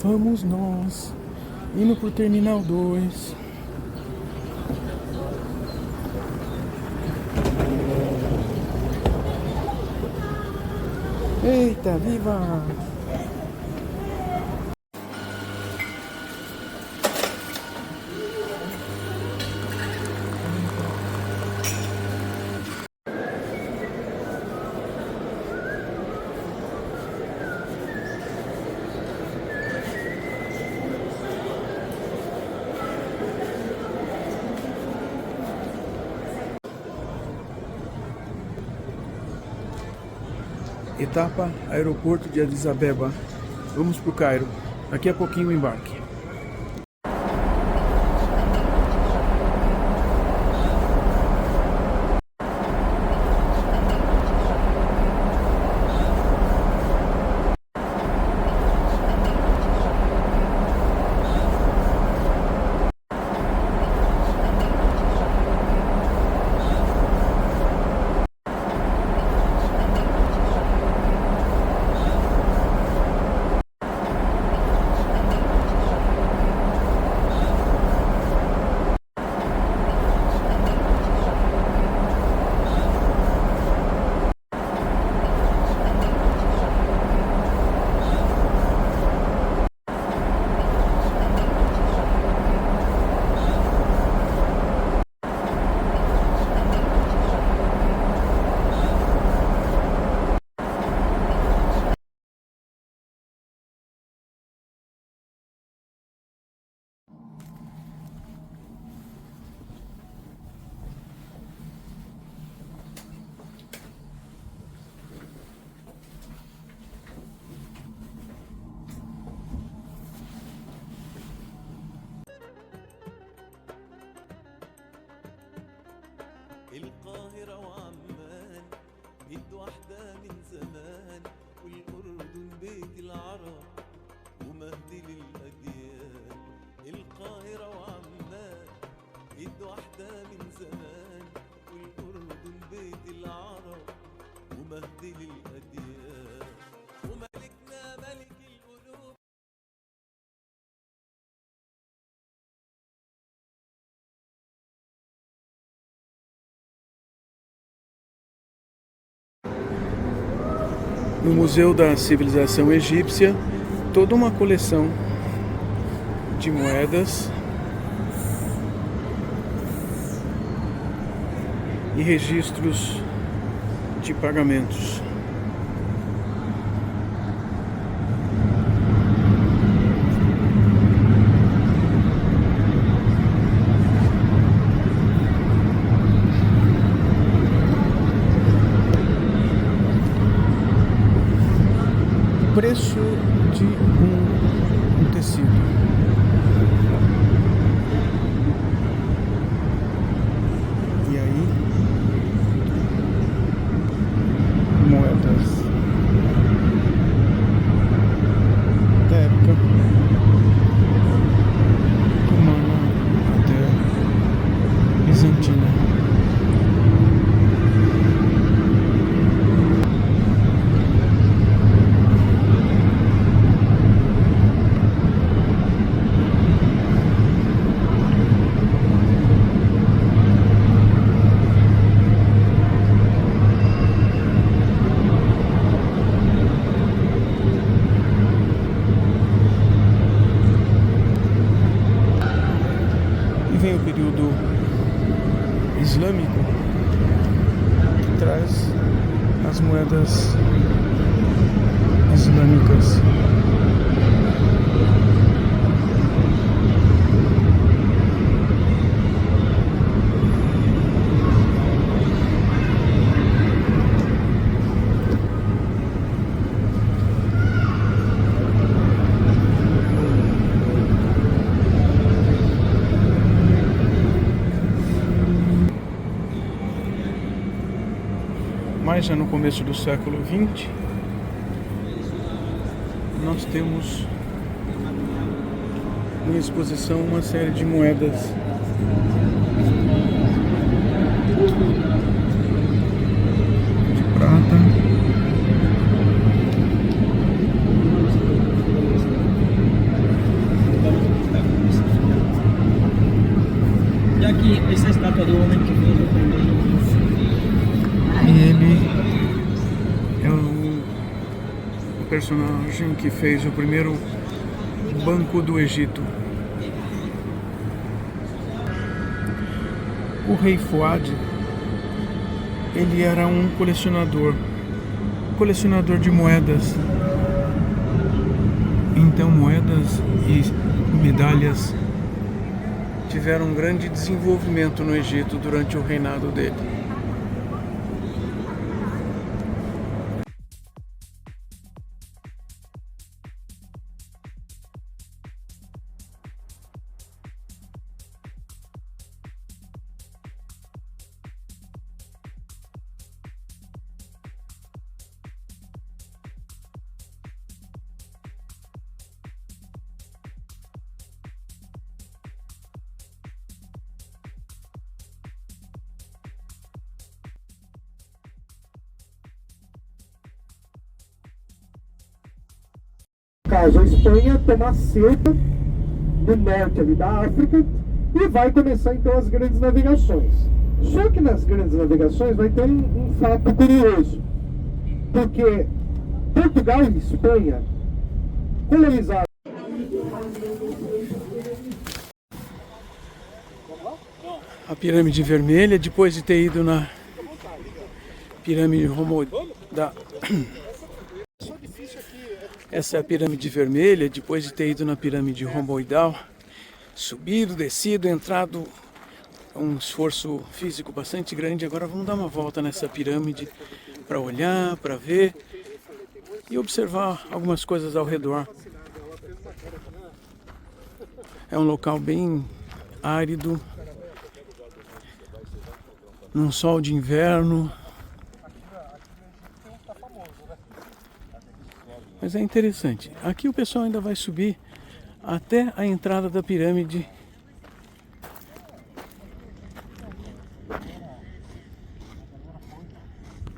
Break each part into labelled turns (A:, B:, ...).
A: Vamos nós indo pro Terminal 2. Eita, viva! Etapa Aeroporto de Addis Abeba. Vamos pro Cairo. Daqui a pouquinho o embarque.
B: القاهرة وعمان جد واحدة من زمان، والأردن بيت العرب ومهد للأديان. القاهرة وعمان جد واحدة من زمان، والأردن بيت العرب ومهد للأديان. وملكنا ملك القلوب.
A: No Museu da Civilização Egípcia, toda uma coleção de moedas e registros de pagamentos. Preço de um tecido. E aí, moedas da época romana até bizantina. Vem o período islâmico, que traz as moedas islâmicas. Mas já no começo do século XX, nós temos em exposição uma série de moedas de prata, personagem que fez o primeiro Banco do Egito. O rei Fuad, ele era um colecionador de moedas. Então moedas e medalhas tiveram um grande desenvolvimento no Egito durante o reinado dele.
C: No caso, a Espanha toma Ceuta, no norte ali da África, e vai começar então as grandes navegações. Só que nas grandes navegações vai ter um fato curioso, porque Portugal e Espanha colonizaram.
A: A pirâmide vermelha, depois de ter ido na pirâmide Essa é a pirâmide vermelha, depois de ter ido na pirâmide romboidal, subido, descido, entrado, um esforço físico bastante grande. Agora vamos dar uma volta nessa pirâmide para olhar, para ver e observar algumas coisas ao redor. É um local bem árido, num sol de inverno. Mas é interessante. Aqui o pessoal ainda vai subir até a entrada da pirâmide.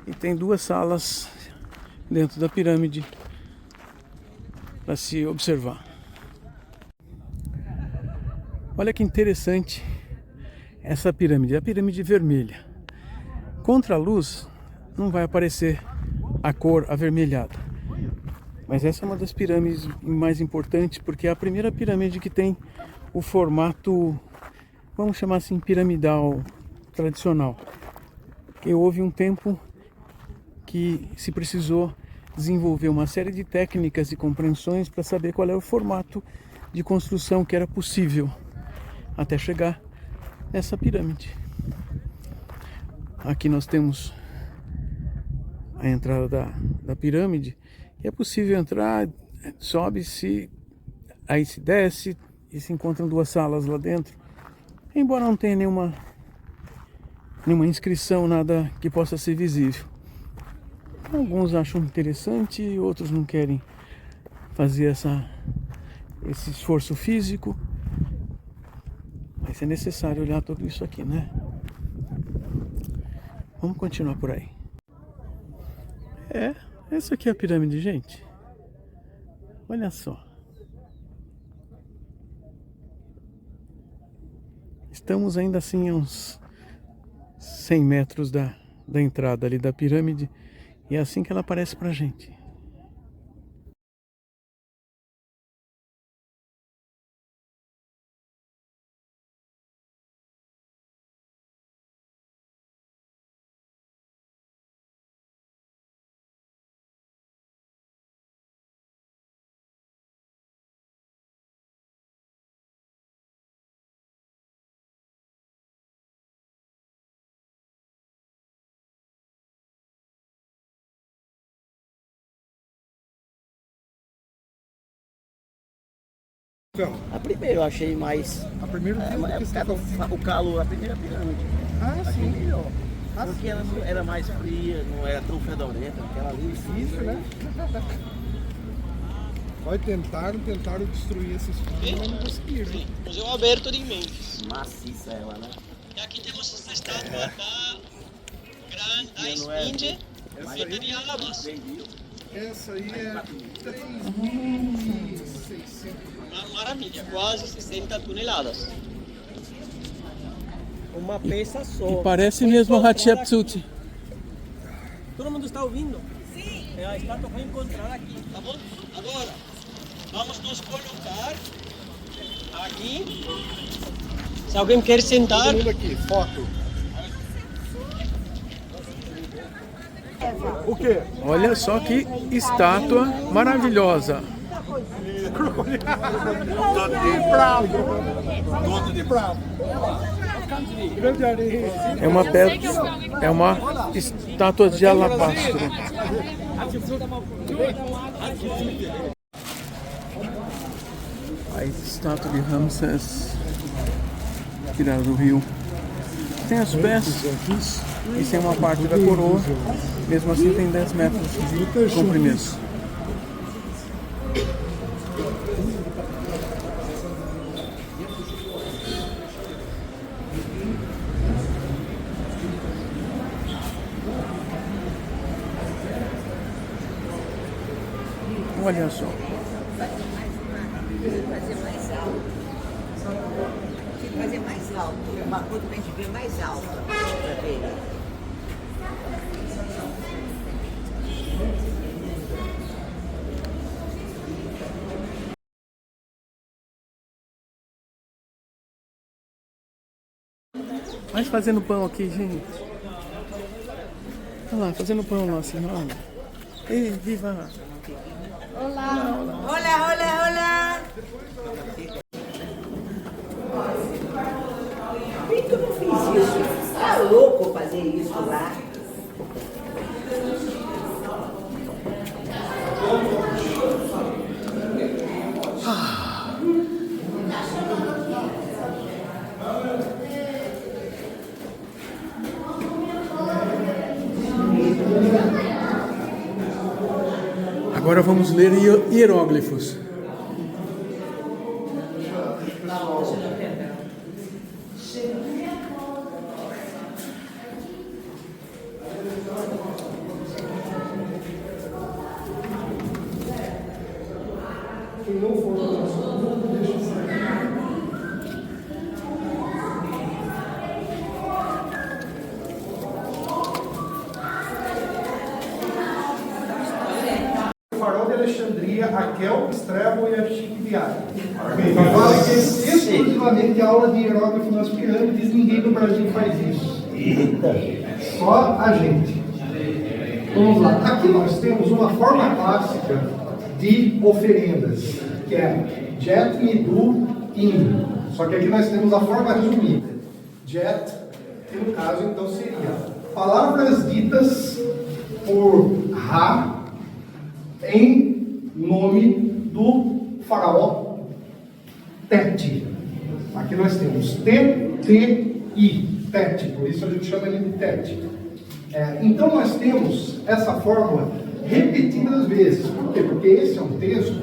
A: E tem duas salas dentro da pirâmide para se observar. Olha que interessante essa pirâmide, a pirâmide vermelha. Contra a luz não vai aparecer a cor avermelhada. Mas essa é uma das pirâmides mais importantes, porque é a primeira pirâmide que tem o formato, vamos chamar assim, piramidal tradicional. Porque houve um tempo que se precisou desenvolver uma série de técnicas e compreensões para saber qual é o formato de construção que era possível até chegar nessa pirâmide. Aqui nós temos a entrada da pirâmide. É possível entrar, sobe-se, aí se desce e se encontram duas salas lá dentro. Embora não tenha nenhuma inscrição, nada que possa ser visível. Alguns acham interessante, outros não querem fazer esse esforço físico. Mas é necessário olhar tudo isso aqui, né? Vamos continuar por aí. Essa aqui é a pirâmide, gente. Olha só. Estamos ainda assim a uns 100 metros da entrada ali da pirâmide. E é assim que ela aparece pra gente.
D: A primeira eu achei mais.
C: A primeira
D: O calor, a primeira pirâmide. Achei melhor. Porque ela era mais fria, não era tão fedorenta, aquela ali.
C: Difícil, né? Tentaram destruir esses fundos, mas não conseguiram.
E: Sim, Museu Aberto de Memphis.
D: Maciça ela, né?
E: E aqui temos essa estátua da Esfinge feita de alabastro.
C: Essa aí é 3.600.
E: Uma maravilha, quase 60 toneladas.
D: Uma peça só.
A: E parece mesmo a Hatshepsut.
D: Todo mundo está ouvindo?
E: É a estátua foi encontrada aqui. Tá bom? Agora, vamos nos colocar aqui. Se alguém quer sentar.
C: Todo mundo aqui, foto. O quê?
A: Olha só que estátua maravilhosa.
C: Todo de bravo. Todo de bravo. Grande areia.
A: É uma pedra, é uma estátua de alabastro. A estátua de Ramsés, tirada do rio. Tem os pés e tem uma parte da coroa. Mesmo assim tem 10 metros de comprimento. Olha só.
F: Fazer mais alto, uma coisa pra gente ver mais alta pra ver.
A: Mas fazendo pão aqui, gente. Olha lá, fazendo pão lá, senhora. Ei, viva!
F: Olá, olá, olá! Por que eu não fiz isso? Tá louco fazer isso lá?
A: Agora vamos ler hieróglifos.
C: Farol de Alexandria, Raquel, Estrebo e a Chique Viagem. Fala que exclusivamente aula de hieróglifo nas pirâmides, ninguém no Brasil faz isso. Só a gente. Vamos lá. Aqui nós temos uma forma clássica de oferendas, que é Jet, Midu, In. Só que aqui nós temos a forma resumida. Jet, que no caso então seria palavras ditas por Ra em nome do faraó Teti. Aqui nós temos T-T-I, Teti, por isso a gente chama ele de Teti. Então nós temos essa fórmula repetidas vezes. Por quê? Porque esse é um texto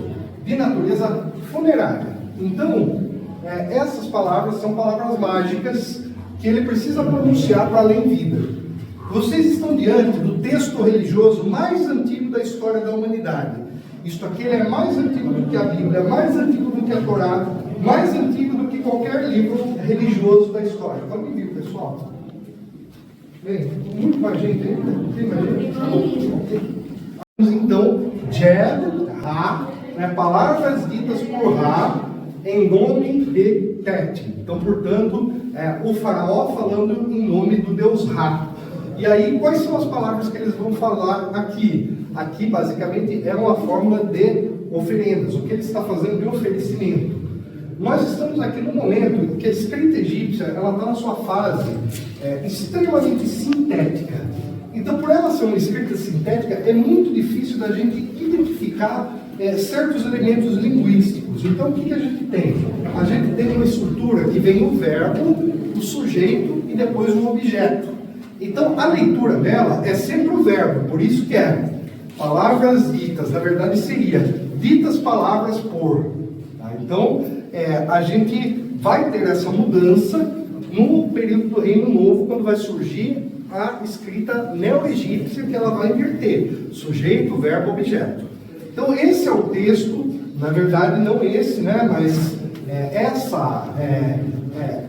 C: de natureza funerária. Então, essas palavras são palavras mágicas que ele precisa pronunciar para além vida. Vocês estão diante do texto religioso mais antigo da história da humanidade. Isto aqui é mais antigo do que a Bíblia, mais antigo do que a Torá, mais antigo do que qualquer livro religioso da história. Pode me vir, pessoal? Bem, muito mais gente ainda? Tem mais gente? Então, Jed, Ra, palavras ditas por Ra em nome de Teti. Então, portanto, o faraó falando em nome do deus Ra. E aí, quais são as palavras que eles vão falar aqui? Aqui, basicamente, é uma fórmula de oferendas, o que ele está fazendo de oferecimento. Nós estamos aqui no momento em que a escrita egípcia ela está na sua fase extremamente sintética. Então, por ela ser uma escrita sintética, é muito difícil da gente identificar certos elementos linguísticos. Então, o que a gente tem? A gente tem uma estrutura que vem o verbo, o sujeito e depois o objeto. Então, a leitura dela é sempre o verbo, por isso que palavras ditas, na verdade seria ditas palavras por. Tá? Então, a gente vai ter essa mudança no período do Reino Novo, quando vai surgir a escrita neo-egípcia, que ela vai inverter sujeito, verbo, objeto. Então, esse é o texto, na verdade não esse, né, mas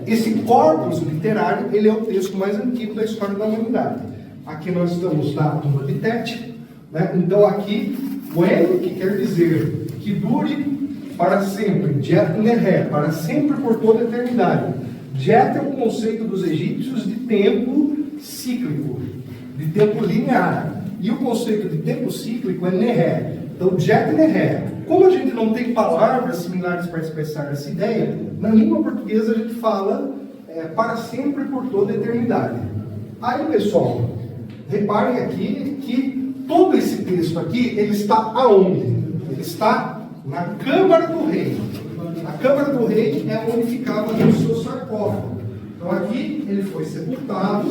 C: esse corpus literário, ele é o texto mais antigo da história da humanidade. Aqui nós estamos na tumba de Teti, Né? Então aqui, bueno, que quer dizer que dure para sempre, jet neré, para sempre por toda a eternidade. Jet é o conceito dos egípcios de tempo cíclico, de tempo linear. E o conceito de tempo cíclico é neré. Então, jet neré. Como a gente não tem palavras similares para expressar essa ideia, na língua portuguesa a gente fala para sempre por toda a eternidade. Aí, pessoal, reparem aqui que todo esse texto aqui, ele está aonde? Ele está na Câmara do Rei. A Câmara do Rei é onde ficava o seu sarcófago. Então aqui ele foi sepultado.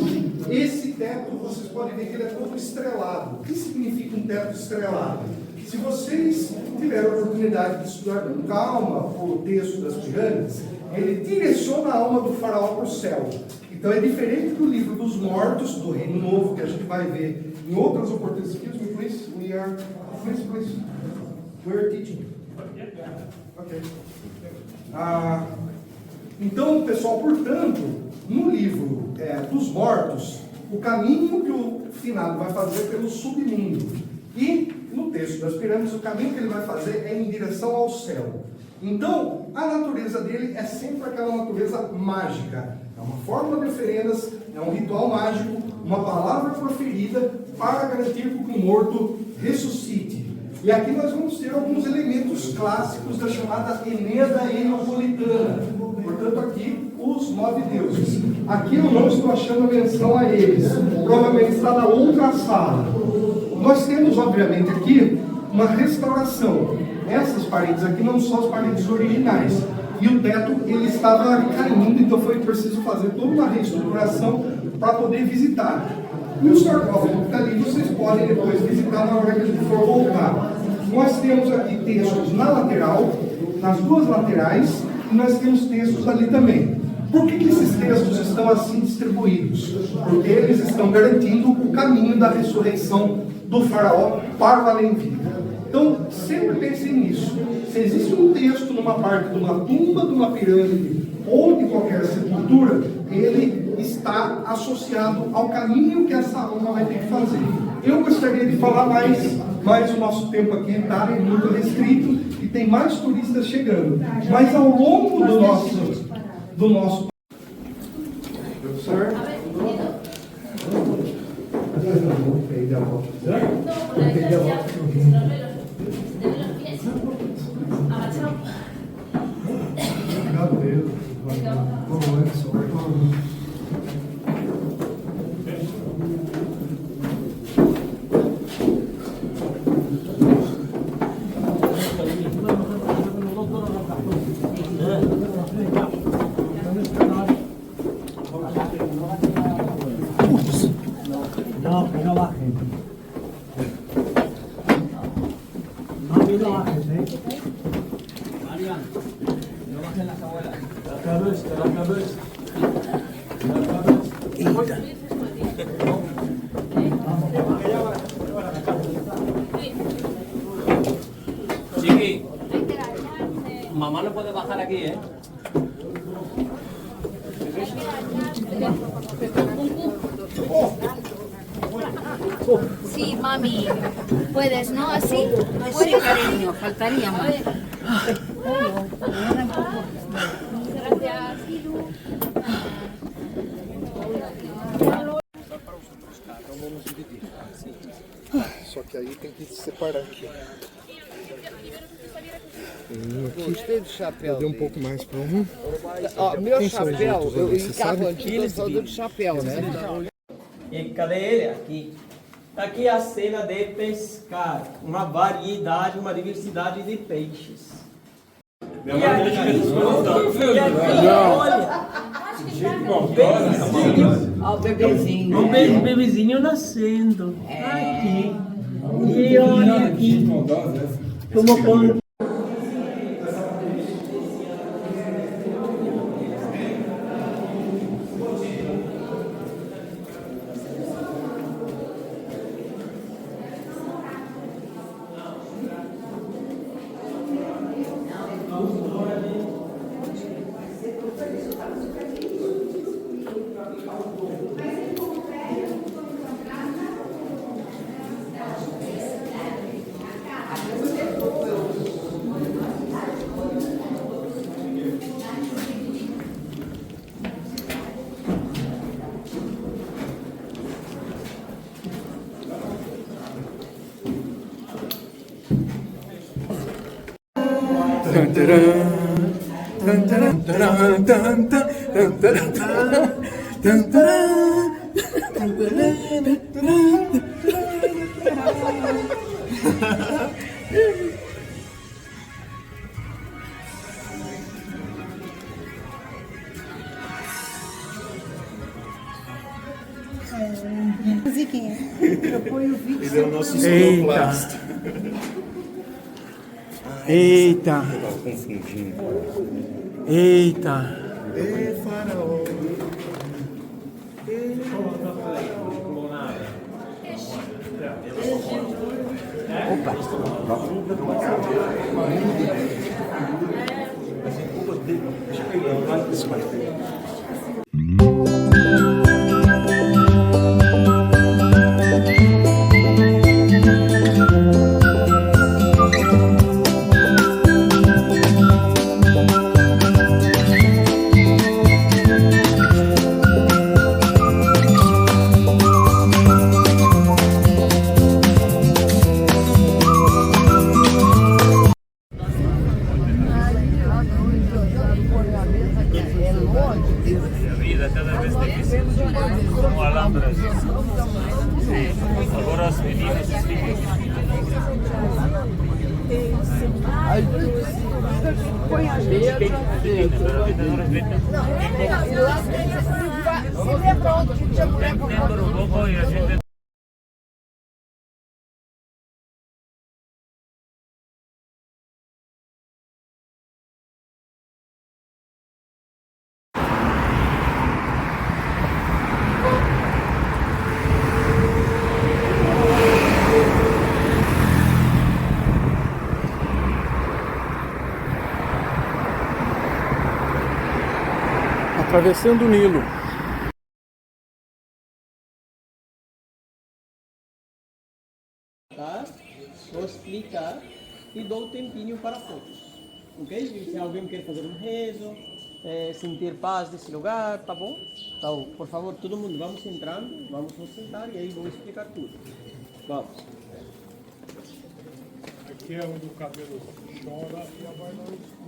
C: Esse teto, vocês podem ver que ele é todo estrelado. O que significa um teto estrelado? Se vocês tiverem a oportunidade de estudar com calma o texto das pirâmides, ele direciona a alma do faraó para o céu. Então é diferente do livro dos mortos, do Reino Novo, que a gente vai ver em outras oportunidades. Excuse me, please. Please. We're teaching. Ok. Então, pessoal, portanto, no livro dos mortos, o caminho que o finado vai fazer é pelo submundo. E no texto das pirâmides, o caminho que ele vai fazer é em direção ao céu. Então, a natureza dele é sempre aquela natureza mágica. É uma fórmula de oferendas, é um ritual mágico, uma palavra proferida para garantir que o morto ressuscite. E aqui nós vamos ter alguns elementos clássicos da chamada Eneida Enopolitana. Portanto, aqui, os 9 deuses. Aqui eu não estou achando menção a eles. Provavelmente está na outra sala. Nós temos, obviamente, aqui uma restauração. Essas paredes aqui não são as paredes originais. E o teto, ele estava caindo, então foi preciso fazer toda uma reestruturação para poder visitar. E o sarcófago que está ali, vocês podem depois visitar na hora que a gente for voltar. Nós temos aqui textos na lateral, nas duas laterais, e nós temos textos ali também. Por que esses textos estão assim distribuídos? Porque eles estão garantindo o caminho da ressurreição do faraó para o além-vida. Então, sempre pensem nisso. Se existe um texto numa parte de uma tumba, de uma pirâmide, ou de qualquer sepultura, ele está associado ao caminho que essa alma vai ter que fazer. Eu gostaria de falar mais, mas o nosso tempo aqui está muito restrito e tem mais turistas chegando. Mas ao longo do nosso Sir?
E: No, que no bajen. Mami, no bajes, Marian, no bajen las abuelas. La cabeza. Chiqui, mamá no puede bajar aquí,
G: Sí, mami. ¿Puedes, no? ¿Así? Sí, cariño, faltaría más. Gracias.
C: Só que aí tem que separar aqui.
H: Gostei do chapéu.
C: Deu um pouco mais para um.
H: Ó, meu chapéu, eu em carro antigo só dou de chapéu, né?
E: E cadê ele? Aqui. Está aqui a cena de pescar. Uma variedade, uma diversidade de peixes. E aqui, olha.
F: Ó, o bebezinho.
E: O bebezinho nascendo. Aqui. E olha aqui. Como quando.
F: Musiquinha. Eu ponho o vídeo.
B: Ele é o nosso
A: Eita.
B: sonoplasta.
A: Eita.
B: Eu tava confundindo.
A: Eita.
B: Ê, faraó.
I: vida cada vez difícil, como alambras. Sí. Agora os meninos siguen.
H: Põe a letra. Se lembra onde que tinha mulher com a
A: Atravessando o Nilo.
E: Tá? Vou explicar e dou um tempinho para fotos. Ok? Se alguém quer fazer um rezo, sentir paz nesse lugar, tá bom? Então, por favor, todo mundo, vamos entrando, vamos nos sentar e aí vou explicar tudo. Vamos.
J: Aqui é onde o cabelo chora e a voz não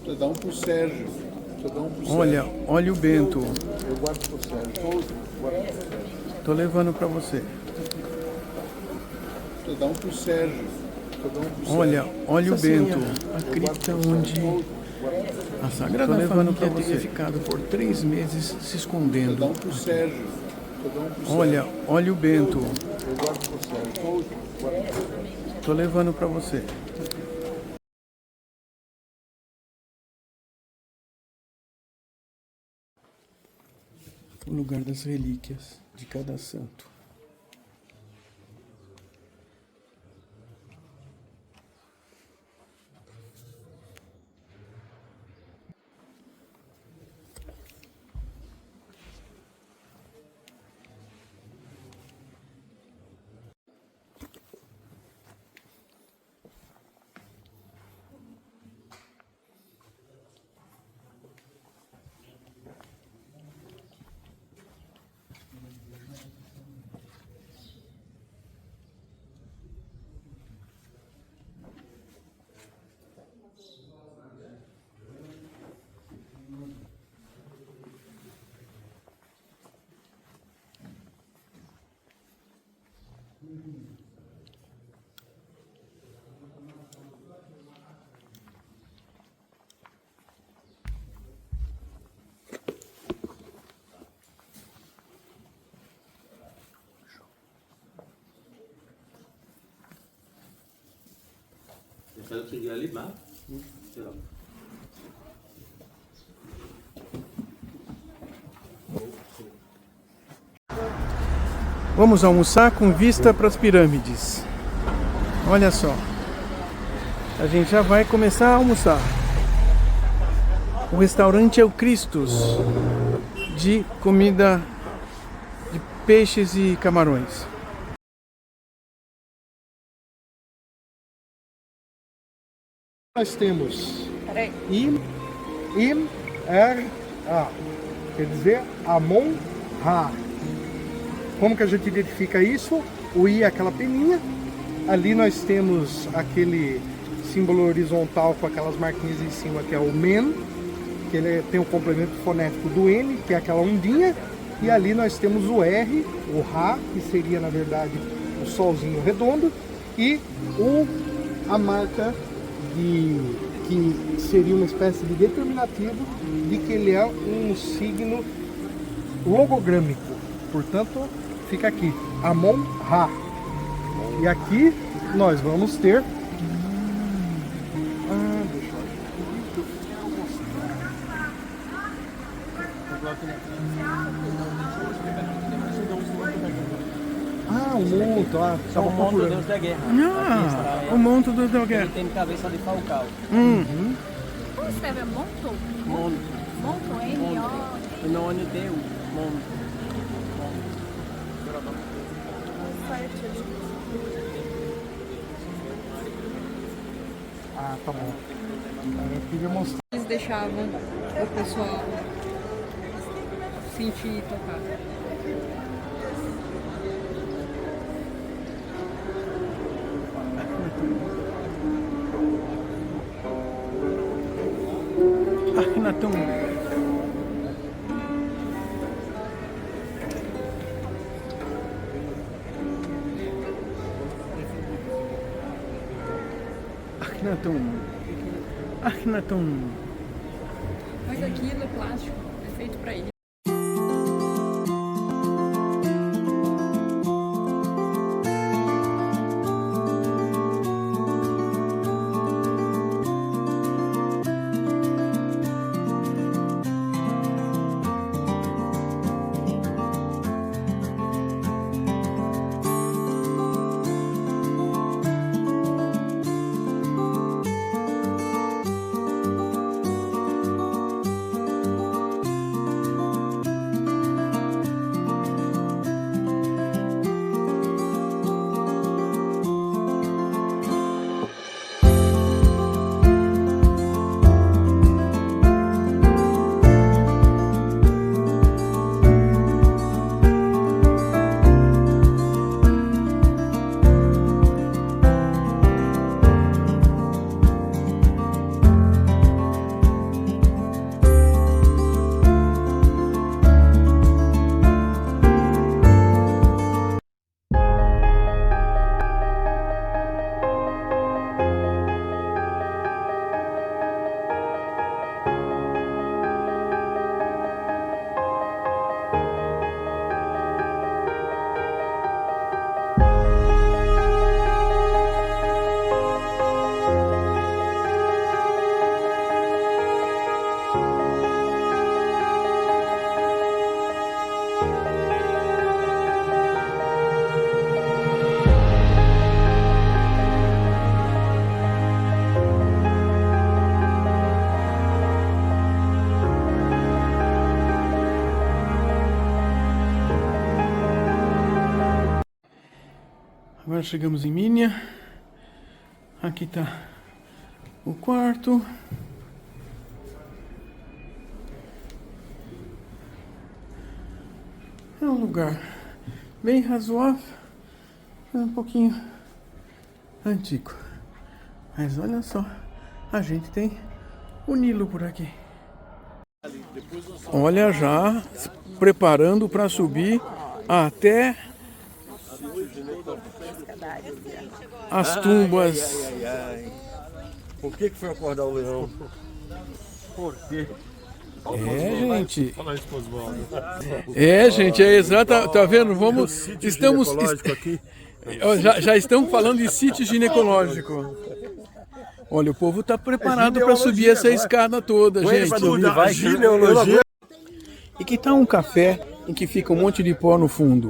B: Você dá um pro Sérgio. Você dá um pro
A: Olha, olha o Bento.
B: Eu guardo pro Sérgio.
A: Tô levando pra você.
B: Você dá um pro Sérgio. Você dá um pro Sérgio.
A: Olha, olha o Bento. A cripta onde a Sagrada Família teria ficado por 3 meses se
B: Você dá
A: escondendo.
B: um pro Sérgio. Você dá um pro Sérgio.
A: Olha, olha o Bento.
B: Eu guardo pro Sérgio.
A: Tô levando pra você. O lugar das relíquias de cada santo.
D: quero seguir ali lá.
A: Vamos almoçar com vista para as pirâmides. Olha só. A gente já vai começar a almoçar. O restaurante é o Christus, de comida de peixes e camarões.
C: Nós temos Im-Er-A, quer dizer Amon-Ra. Como que a gente identifica isso? O I é aquela peninha. Ali nós temos aquele símbolo horizontal com aquelas marquinhas em cima, que é o Men, que ele tem o complemento fonético do N, que é aquela ondinha. E ali nós temos o R, o Ra, que seria na verdade o solzinho redondo. E a marca que seria uma espécie de determinativo de que ele é um signo logogrâmico. Portanto, fica aqui, Amon-Ra. E aqui nós vamos ter... o monto,
E: é o monto do Deus da Guerra.
A: O monto do Deus da Guerra.
E: Ele tem cabeça de falcão.
G: Como escreve? Monto?
E: Monto.
G: Monto, M-O...
E: Não, N-T-U. Monto.
C: Tá bom. Eu queria mostrar.
H: Eles deixavam o pessoal sentir e tocar.
A: Akhenaton. Akhenaton.
H: Mas aquilo é plástico, é feito pra ele.
A: Agora chegamos em Minya. Aqui está o quarto. É um lugar bem razoável, é um pouquinho antigo. Mas olha só, a gente tem o Nilo por aqui. Olha, já se preparando para subir até as tumbas.
J: Por que foi acordar o leão? Por quê?
A: Gente. Gente, é exato. Tá vendo? Vamos. Estamos.
J: Aqui.
A: Já estamos falando de sítio ginecológico. Olha, o povo está preparado para subir essa escada toda, gente.
J: Gineologia.
A: E que tal um café em que fica um monte de pó no fundo?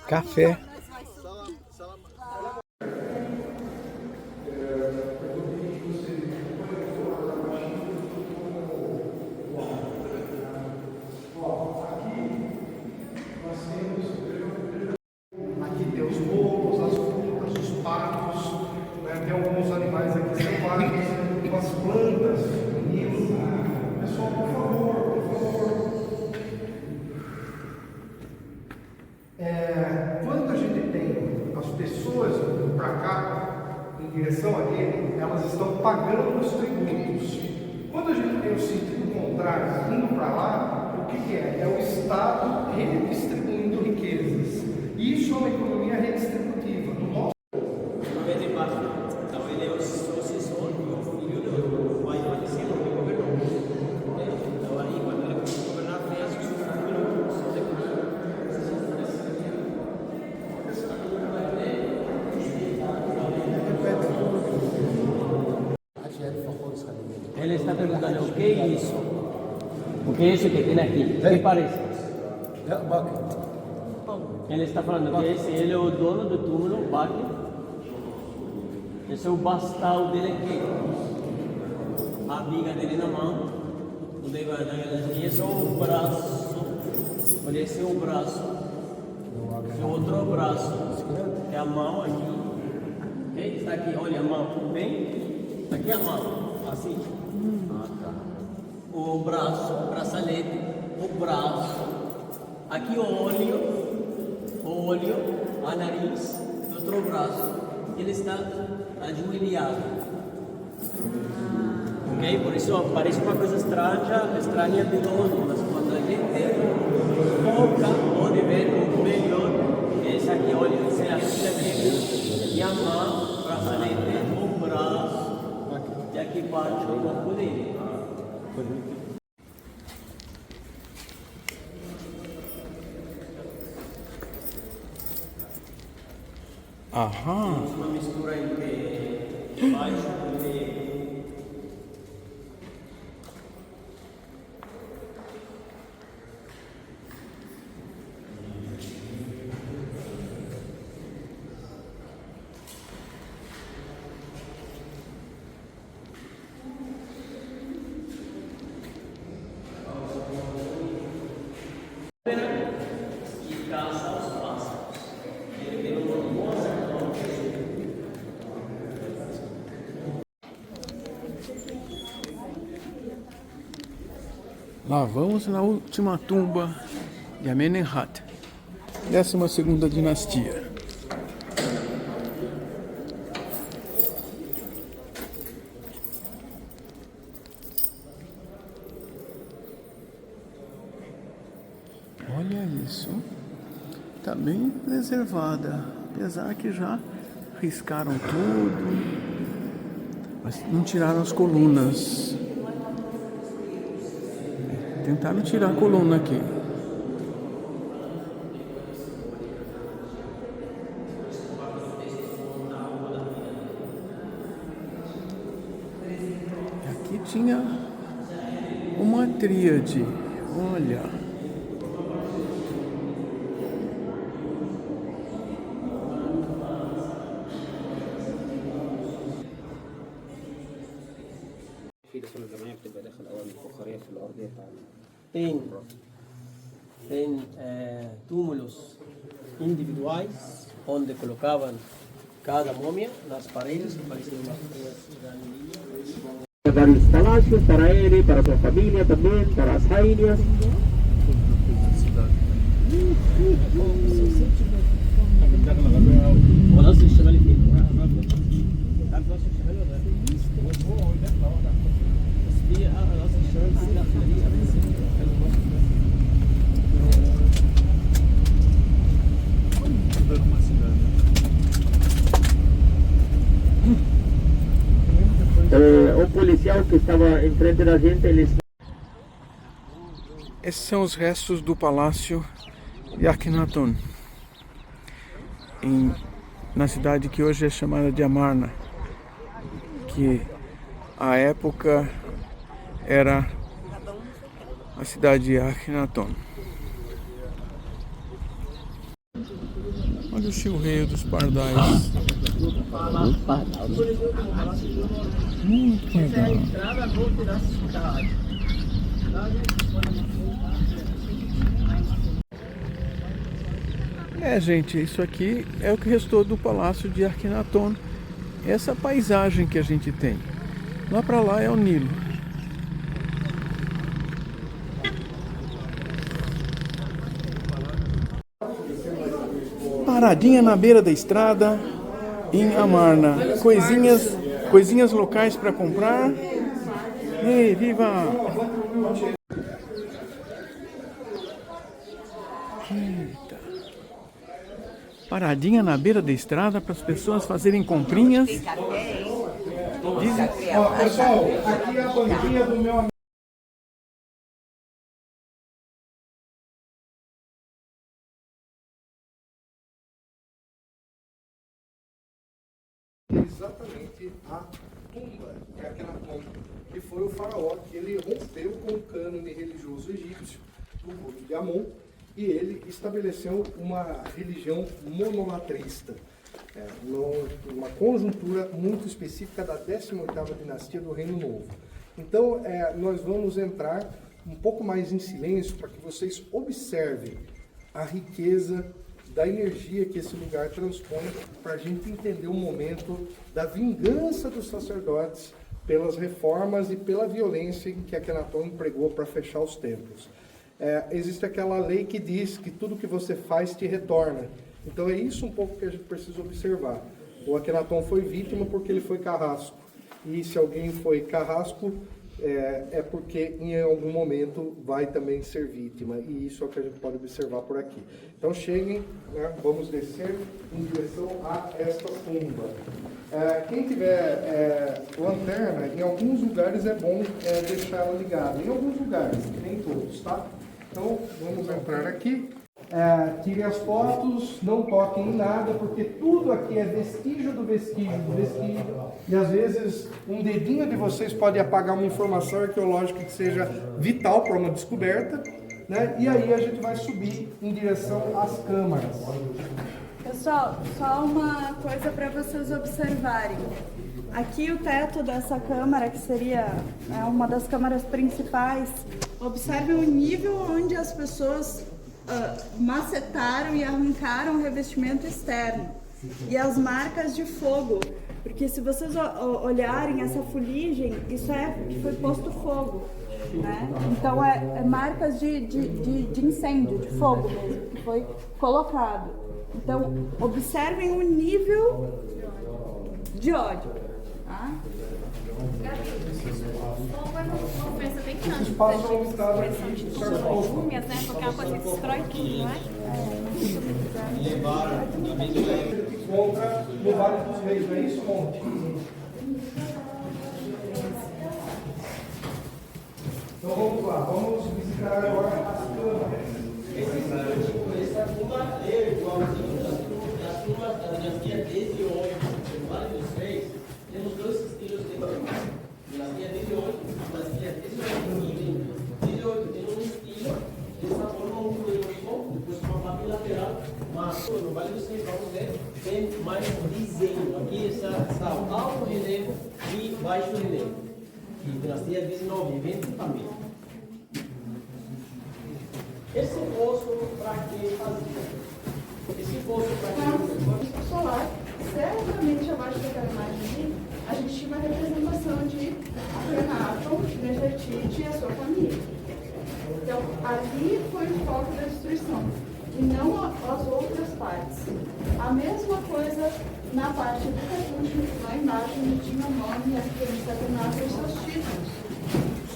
A: Café.
C: Aqui tem os lobos, as frutas, os patos, né? Tem alguns animais aqui selvagens, as plantas, meninos. Pessoal, por favor, por favor. Quando a gente tem as pessoas indo para cá, em direção a ele, elas estão pagando os tributos. Quando a gente tem o sentido contrário, indo para lá, o que é? É o Estado redistribuindo riquezas. Isso é uma economia redistributiva. No nosso
E: Uma vez embaixo, então ele é o sucessor e o filho do pai falecido que governou. Então aí, quando ele começou a governar, fez o seu filho. Ele está perguntando o que é isso? O que é isso que tem aqui? O que parece? Ele está falando que ele é o dono do túmulo, o Baki. Esse é o bastal dele aqui. A biga dele na mão. Esse é o braço. Olha, esse é o braço. Esse é o outro braço. É a mão aqui. Ok? Está aqui, olha a mão. Bem? Aqui é a mão. Assim. O braço, o braçalete, o braço. Aqui o olho, a nariz, o outro braço. Ele está ajoelhado. Ok? Por isso parece uma coisa estranha de longe, mas quando a gente foca, pode ver muito melhor. Esse aqui, olha, esse é a filha dele. E a mão, o braçalete, o braço. E aqui embaixo o corpo dele.
A: Aham.
E: Uma mistura entre baixo e caça os pássaros. Ele tem uma boa
A: Lá vamos na última tumba de Amenemhat, 12ª dinastia. Olha isso, está bem preservada, apesar que já riscaram tudo, mas não tiraram as colunas. Tentaram tirar a coluna aqui. Aqui tinha uma tríade, olha.
E: Tem túmulos individuais onde colocavam cada múmia nas paredes que pareciam umas grandes.
C: Vários palácios para ele, para sua família também, para as rainhas. Um policial que estava em frente da gente, eles...
A: Esses são os restos do palácio de Akhenaton. na cidade que hoje é chamada de Amarna, que à época era a cidade de Akhenaton. Olha o chilreio dos pardais. Muito legal. Gente, isso aqui é o que restou do palácio de Akhenaton. Essa paisagem que a gente tem. Lá para lá é o Nilo. Paradinha na beira da estrada em Amarna. Coisinhas locais para comprar. Ei, viva! Eita. Paradinha na beira da estrada para as pessoas fazerem comprinhas.
C: Pessoal, aqui é a banquinha do meu amigo. Exatamente a tumba de Akhenaton, que foi o faraó que ele rompeu com o cânone religioso egípcio do culto de Amon, e ele estabeleceu uma religião monolatrista, numa conjuntura muito específica da 18ª dinastia do Reino Novo. Então, nós vamos entrar um pouco mais em silêncio para que vocês observem a riqueza da energia que esse lugar transpõe, para a gente entender o momento da vingança dos sacerdotes pelas reformas e pela violência que Akhenaton empregou para fechar os templos. Existe aquela lei que diz que tudo que você faz te retorna. Então é isso um pouco que a gente precisa observar. O Akhenaton foi vítima porque ele foi carrasco. E se alguém foi carrasco, é porque em algum momento vai também ser vítima. E isso é o que a gente pode observar por aqui. Então cheguem, né, vamos descer em direção a esta tumba. Quem tiver lanterna, em alguns lugares é bom deixar ela ligada. Em alguns lugares, nem todos, tá? Então vamos entrar aqui. Tirem as fotos, não toquem em nada, porque tudo aqui é vestígio do vestígio do vestígio, e às vezes um dedinho de vocês pode apagar uma informação arqueológica que seja vital para uma descoberta, né? E aí a gente vai subir em direção às câmaras.
K: Pessoal, só uma coisa para vocês observarem. Aqui o teto dessa câmara, que seria uma das câmaras principais, observem o nível onde as pessoas macetaram e arrancaram o revestimento externo e as marcas de fogo, porque se vocês olharem essa fuligem, isso que foi posto fogo, né? Então é marcas de incêndio, de fogo mesmo, que foi colocado. Então observem o nível de ódio, tá?
G: Uma ofensa bem grande.
C: Esses espaços são limitados aqui,
G: Porque é uma coisa que destrói tudo, não é?
C: Encontra no Vale dos Reis, não é isso, Monte? Então vamos lá, vamos visitar agora as câmaras.
E: Essa tumba é igualzinho das tumbas da dinastia 18, no Vale dos Reis. Temos dois estilos de tumba. Dinastia 18, dinastia 18. 18 tem um estilo, dessa forma um primo, depois uma parte lateral, mas no Vale dos Reis, vamos ver, tem mais desenho. Aqui está alto relevo e baixo relevo. E dinastia 19, 20 também. Esse poço para que fazia? Esse poço para que
K: solar, certamente abaixo daquela imagem ali, a gente tinha uma representação de Akhenaton, Nefertiti e a sua família. Então, ali foi o foco da destruição, e não as outras partes. A mesma coisa na parte do cartucho, lá embaixo, onde tinha o nome e a referência Akhenaton e seus títulos.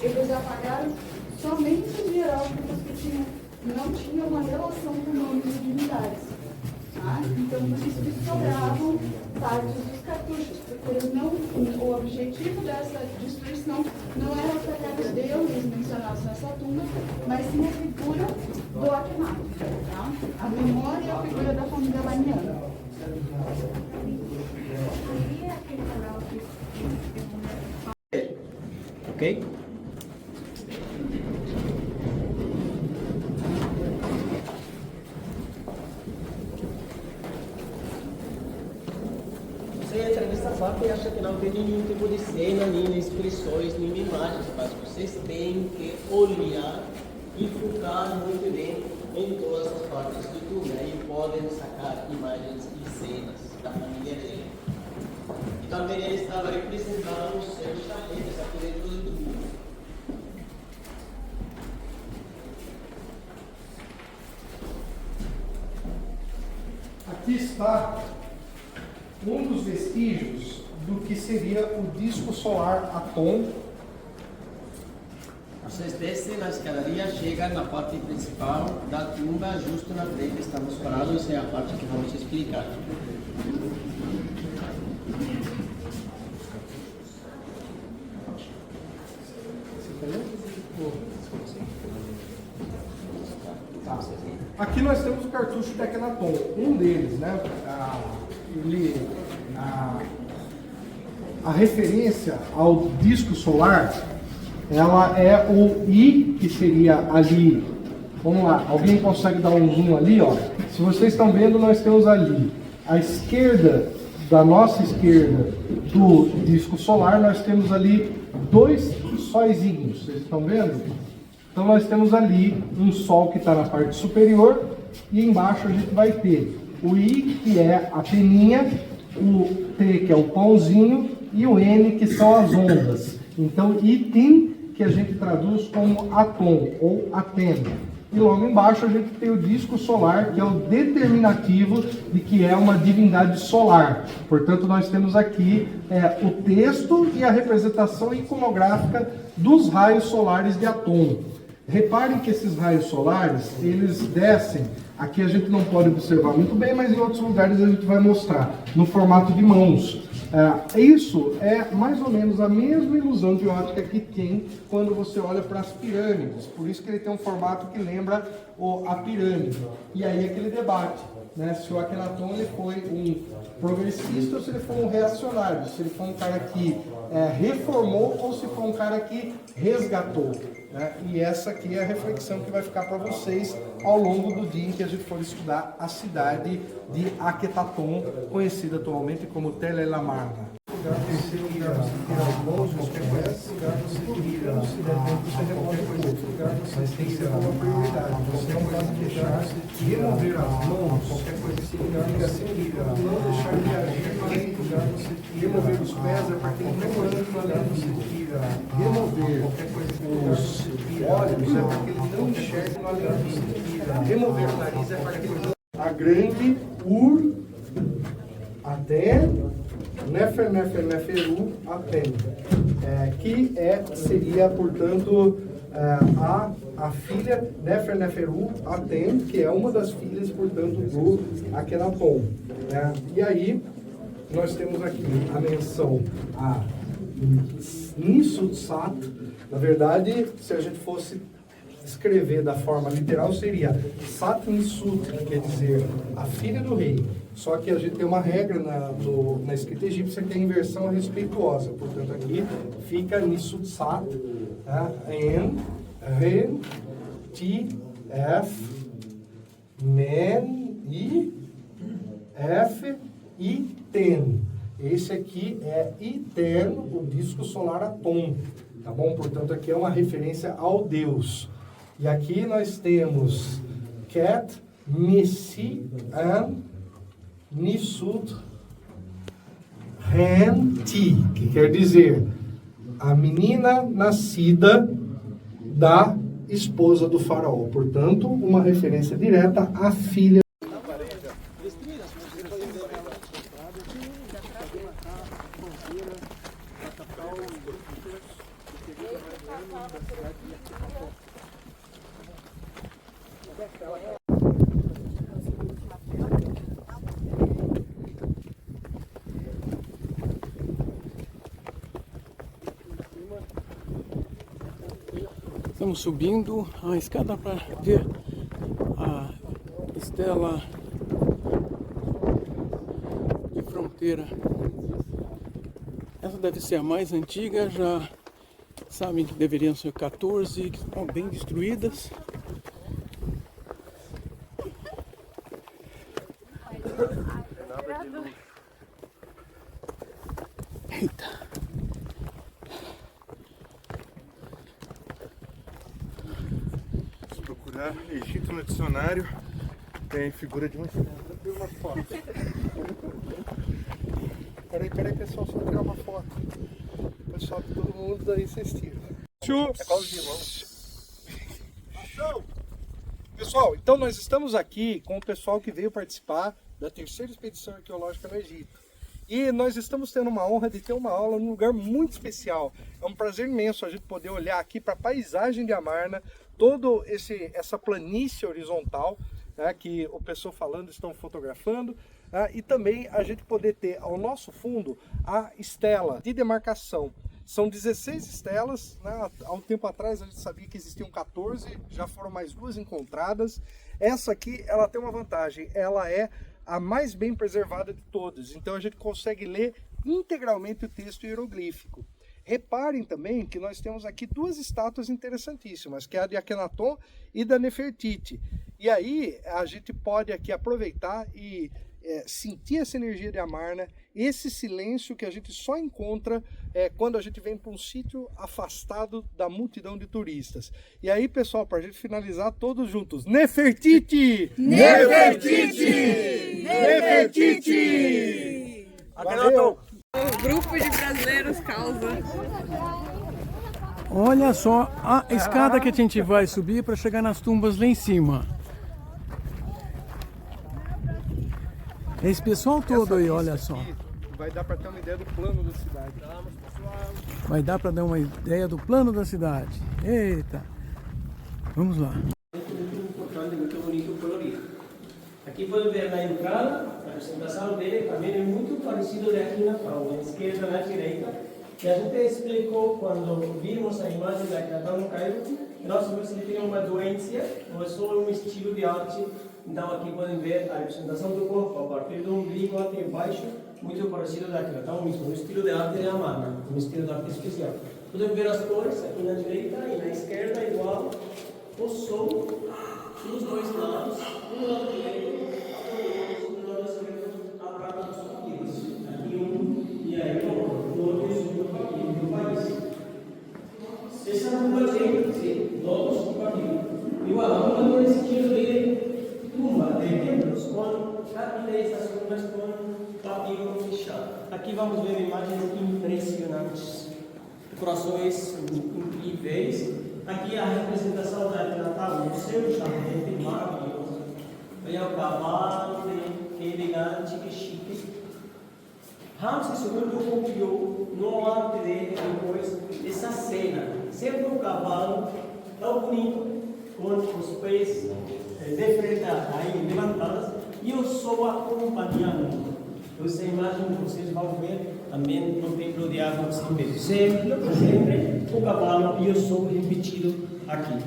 K: Eles apagaram somente os hieróglifos que não tinham uma relação com nomes de divindades. Tá? Então, por isso que sobravam partes dos cartuchos, porque o objetivo dessa destruição não era atacar os deuses mencionados nessa tumba, mas sim a figura do Akhenaton, tá? A memória e a figura da família Baniana.
E: ok? Você entra nessa parte e acha que não tem nenhum tipo de cena, nem inscrições, nem imagens, mas vocês têm que olhar e focar muito bem em todas as partes do túnel. Aí podem sacar imagens e cenas da família dele. E também ele estava representando os seus talentos aqui dentro do túnel.
C: Aqui está um dos vestígios do que seria o disco solar Atom.
E: Vocês descem na escadaria, chegam na parte principal da tumba, justo na frente estamos parados, é a parte que vamos explicar.
C: Aqui nós temos o cartucho de Akhenaton, um deles, né? A referência ao disco solar, ela é o I, que seria ali. Vamos lá, alguém consegue dar um zoom ali, ó? Se vocês estão vendo, nós temos ali à esquerda, da nossa esquerda do disco solar, nós temos ali dois sóizinhos, vocês estão vendo? Então nós temos ali um sol que está na parte superior e embaixo a gente vai ter o I, que é a peninha, o T, que é o pãozinho, e o N, que são as ondas. Então Itim, que a gente traduz como Atom ou Aten. E logo embaixo a gente tem o disco solar, que é o determinativo de que é uma divindade solar. Portanto, nós temos aqui o texto e a representação iconográfica dos raios solares de Atom. Reparem que esses raios solares, eles descem, aqui a gente não pode observar muito bem, mas em outros lugares a gente vai mostrar, no formato de mãos. Isso é mais ou menos a mesma ilusão de ótica que tem quando você olha para as pirâmides. Por isso que ele tem um formato que lembra a pirâmide. E aí aquele debate, né? Se o Akhenaton ele foi um progressista ou se ele foi um reacionário, se ele foi um cara que reformou ou se foi um cara que resgatou. E essa aqui é a reflexão que vai ficar para vocês ao longo do dia em que a gente for estudar a cidade de Akhetaton, conhecida atualmente como Tel El Amarna. Mas tem que ser uma prioridade. Você não pode deixar remover as mãos, qualquer coisa assim, não deixar de agir, remover os pés é para quem não anda, remover os olhos é para que ele não enxergue no além, remover o nariz é para que ele não... A grande até Nefer Nefer Neferu Aten, que seria, portanto, a filha Nefer Neferu Aten, que é uma das filhas, portanto, do Akhenaton. E aí, nós temos aqui a menção a Nisutsat. Na verdade, se a gente fosse escrever da forma literal, seria Sat Nisut, que quer dizer a filha do rei. Só que a gente tem uma regra na escrita egípcia que é a inversão respeituosa. Portanto, aqui fica Nisutsat, En, Ren, Ti, F, Men, I, F e Ten. Esse aqui é Iten, o disco solar Atom. Tá bom? Portanto, aqui é uma referência ao Deus. E aqui nós temos Ket, Messi, An, Nisut, Ren, Ti, que quer dizer a menina nascida da esposa do faraó. Portanto, uma referência direta à filha.
A: Estamos subindo a escada para ver a estela de fronteira. Essa deve ser a mais antiga, já Sabem que deveriam ser 14, que estão bem destruídas. Eita.
J: Se procurar Egito no dicionário, tem figura de uma estátua. Tem uma foto. Peraí, pessoal, só tirar uma foto. Pessoal, todo mundo daí vocês tiram. É vamos. Pessoal, então nós estamos aqui com o pessoal que veio participar da terceira expedição arqueológica no Egito. E nós estamos tendo uma honra de ter uma aula num lugar muito especial. É um prazer imenso a gente poder olhar aqui para a paisagem de Amarna, toda essa planície horizontal, né, que o pessoal falando estão fotografando, e também a gente poder ter ao nosso fundo a estela de demarcação. São 16 estelas, né? Há um tempo atrás a gente sabia que existiam 14, já foram mais 2 encontradas. Essa aqui, ela tem uma vantagem, ela é a mais bem preservada de todas, então a gente consegue ler integralmente o texto hieroglífico. Reparem também que nós temos aqui 2 estátuas interessantíssimas, que é a de Akhenaton e da Nefertiti. E aí a gente pode aqui aproveitar e sentir essa energia de Amarna, esse silêncio que a gente só encontra quando a gente vem para um sítio afastado da multidão de turistas. E aí, pessoal, para a gente finalizar todos juntos, Nefertiti! Nefertiti! Nefertiti!
H: Valeu! O grupo de brasileiros causa.
A: Olha só a escada que a gente vai subir para chegar nas tumbas lá em cima. Esse pessoal todo aí, olha só.
J: Vai dar para ter uma ideia do plano da cidade.
A: Vai dar para dar uma ideia do plano da cidade. Eita! Vamos lá.
E: Muito bonito colorido. Aqui podem ver na entrada, a apresentação dele também é muito parecido de aqui na frente, na esquerda, na direita. E a gente explicou quando vimos a imagem da Akhenaton no Cairo, nós sabemos se ele tem uma doença ou é só um estilo de arte. Então aqui podem ver a representação do corpo a partir do umbigo até baixo, muito parecido da Akhenaton mesmo, um estilo de arte de Amarna, um estilo de arte especial. Podem ver as cores aqui na direita e na esquerda igual, o sol dos 2 lados, um lado direito, um lado esquerdo, a prata dos partidos. Aqui um e aí outro aqui do país. Essa é uma gente, todos os partidos. Igual, vamos ver esse estilo de tumba, de templos, com rapidez das tumbas com papiro fechado. Aqui vamos ver imagens impressionantes, decorações incríveis. Aqui a representação da Akhenaton no seu jardim, maravilhoso. Olha o cavalo, que elegante, que chique. Ramses II copiou no arte dele depois essa cena, sempre um cavalo tão bonito, com os pés de frente aí levantadas e o sol acompanhando. Essa imagem que vocês vão ver também no templo de água sempre o cavalo e o sol repetido aqui.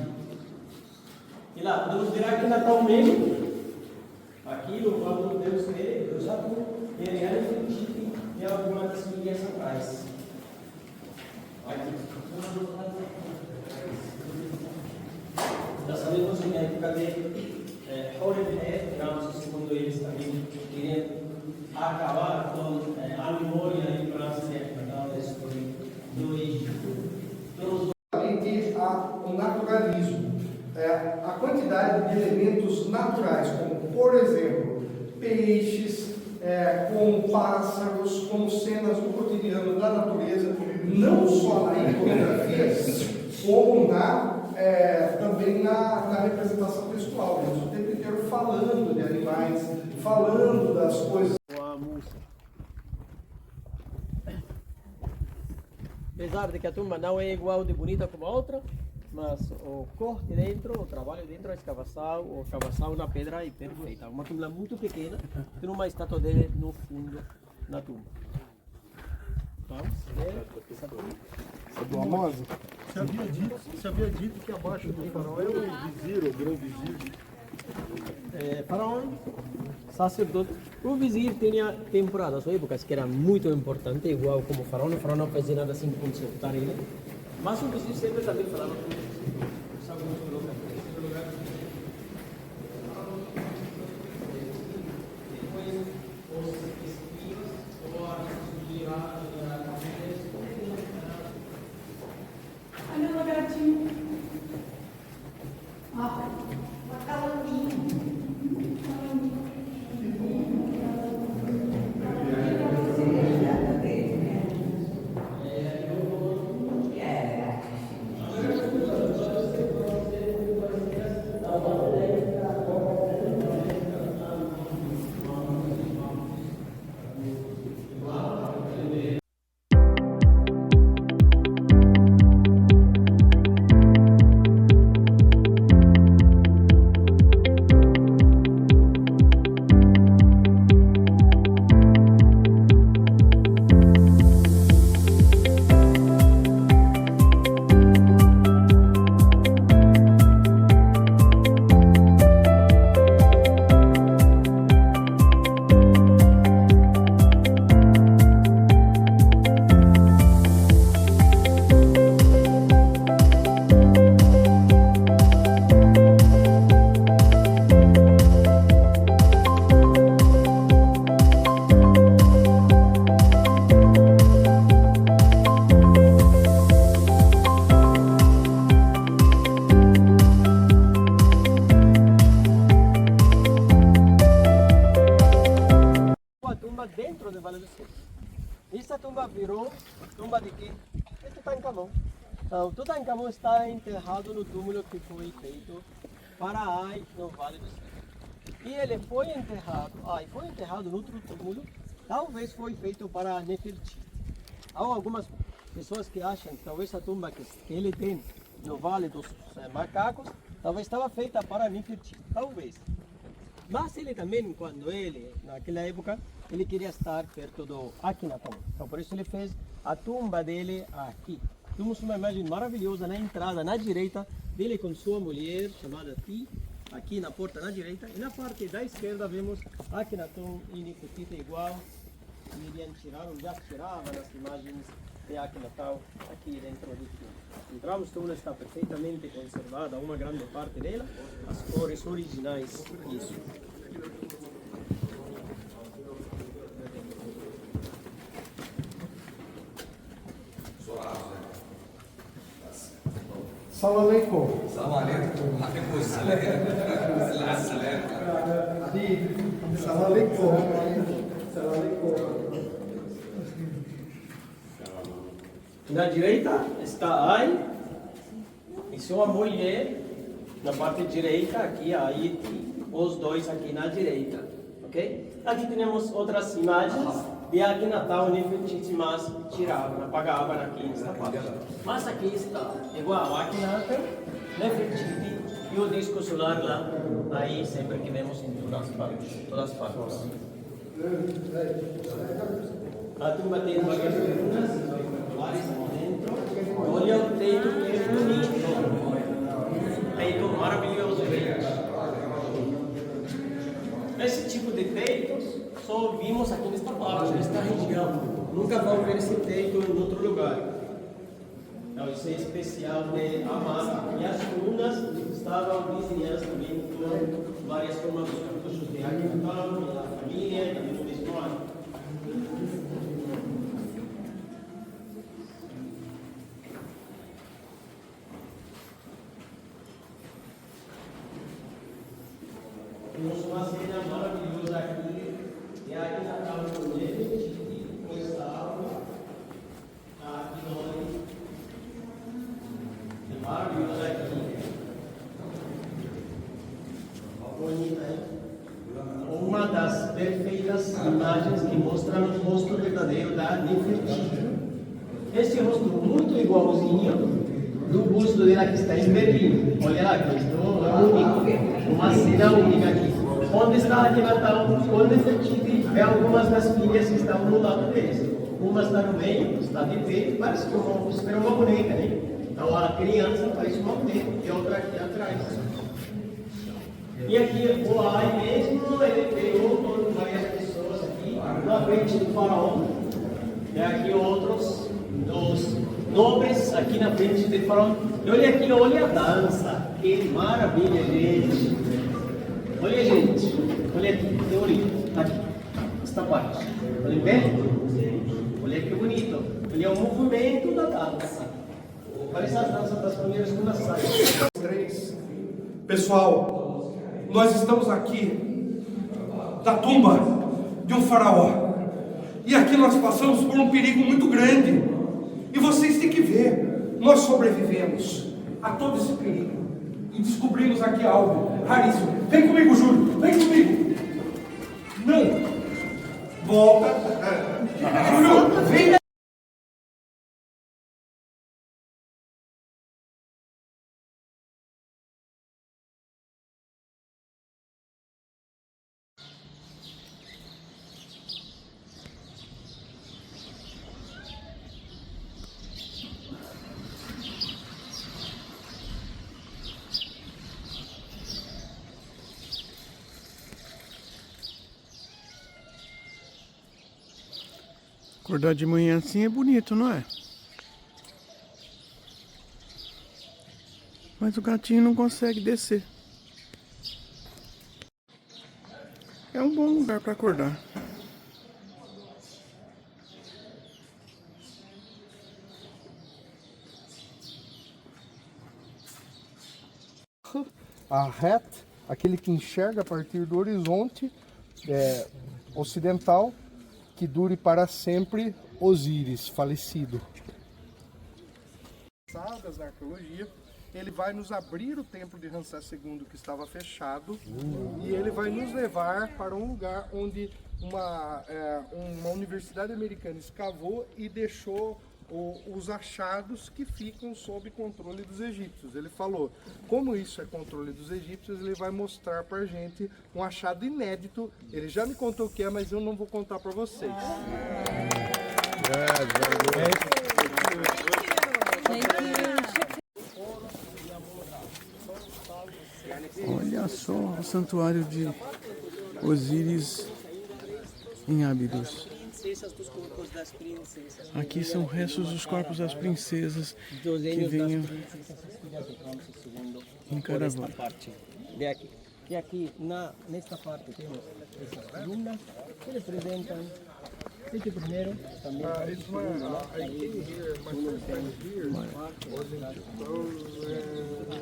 E: E lá, podemos ver aqui na tal mesmo, aqui no quadro do Deus dele, do Jacu, ele é repetido em algumas milhas atrás. Aqui. Já sabemos que na época de Horeb, Ramses II, eles também queriam acabar com a memória e a lembrança da história do Egito.
C: O naturalismo, a quantidade de elementos naturais, como por exemplo, peixes, como pássaros, como cenas do cotidiano da natureza, não só na iconografia, como também na representação textual. O tempo inteiro falando de animais, falando das coisas.
E: Apesar de que a tumba não é igual de bonita como a outra, mas o corte dentro, o trabalho dentro, a escavação na pedra é perfeita. Uma tumba muito pequena, tem uma estátua dele no fundo da tumba. Vamos ver essa tumba.
J: É do Amosa? Você havia dito que abaixo do faraó era o vizir, o grande vizir.
E: Faraó, sacerdote. O vizir tinha temporadas ou épocas que era muito importante, igual como o faraó não fazia nada sem consultar ele. Mas o que sempre também falava com os alunos locais.
K: Olha o lagartinho. Ah, uma calanguinha.
E: Dentro do Vale do Silício. Essa tumba virou tumba de quê? É Tutankhamon. Então, Tutankhamon está enterrado no túmulo que foi feito para Ai, no Vale do Silício. E ele foi enterrado no outro túmulo, talvez foi feito para Nefertiti. Há algumas pessoas que acham que talvez a tumba que ele tem no Vale dos Macacos, talvez estava feita para Nefertiti, talvez. Mas ele também, naquela época, ele queria estar perto do Akhenaton. Então, por isso ele fez a tumba dele aqui. Temos uma imagem maravilhosa na entrada, na direita, dele com sua mulher, chamada Ti, aqui na porta na direita. E na parte da esquerda vemos Akhenaton e Nefertiti igual. Já tiravam as imagens de Akhenaton aqui dentro do túmulo. Entramos, o túmulo está perfeitamente conservada, uma grande parte dela, as cores originais, isso.
C: Salam alaikum.
L: Salam alaikum. Alaikum salam.
C: Salam alaikum. Salam alaikum.
E: Na direita está Ai e sua mulher na parte direita, aqui Ai, os dois aqui na direita, ok? Aqui temos outras imagens de Akhenaton e Nefertiti, mas tiravam, apagavam aqui nesta parte. Mas aqui está igual Akhenaton, Nefertiti e o disco solar lá, aí sempre que vemos em todas as partes. A tumba tem várias colunas rectangulares dentro. Olha o teito que é bonito. Teito maravilhoso, gente. Esse tipo de teitos só vimos aqui nesta parte, nesta região. Nunca vão ver esse teito em outro lugar. Então isso é especial de Amar. E as colunas estavam desenhadas também com várias formas dos cartuchos de Akhenaton, da família e também do mesmo ano. Temos uma cena maravilhosa aqui, e aqui na casa do Nefertiti, com essa água, aqui nós. É maravilhoso aqui. Bonita, hein? Uma das perfeitas imagens que mostram o rosto verdadeiro da Nefertiti. Este rosto muito igualzinho do busto dela que está em Berlim. Olha lá, que isto é único. Uma cena única aqui. Onde está Akhenaton com Nefertiti e algumas das filhas que estão no lado deles. Uma está no meio, está de pé, parece como uma boneca, né? Então a criança parece uma boneca e outra aqui atrás. E aqui o Ai mesmo, ele pegou com várias pessoas aqui na frente do faraó. E aqui outros dos nobres aqui na frente do farol. E olha aqui, olha a dança. Que maravilha, gente. Olha, gente. Olha aqui, teoria. Aqui, esta parte. Olha bem? Olha que bonito. Olha o movimento da dança. Parece a dança das primeiras começadas.
J: Pessoal, nós estamos aqui da tumba de um faraó. E aqui nós passamos por um perigo muito grande. E vocês têm que ver, nós sobrevivemos a todo esse perigo. E descobrimos aqui algo raríssimo. Vem comigo, Júlio, vem comigo. Não. Volta. Júlio, vem.
A: Acordar de manhã assim é bonito, não é? Mas o gatinho não consegue descer. É um bom lugar para acordar.
J: A Het, aquele que enxerga a partir do horizonte ocidental, que dure para sempre Osíris, falecido. Da arqueologia, ele vai nos abrir o templo de Ramsés II que estava fechado e ele vai nos levar para um lugar onde uma universidade americana escavou e deixou os achados que ficam sob controle dos egípcios. Ele falou, como isso é controle dos egípcios, ele vai mostrar pra gente um achado inédito. Ele já me contou o que é, mas eu não vou contar para vocês.
A: Olha só o santuário de Osíris em Abidos. Aqui são restos dos corpos das princesas que vinham em caravana.
E: E aqui, nesta parte, temos essas columnas que representam este primeiro, também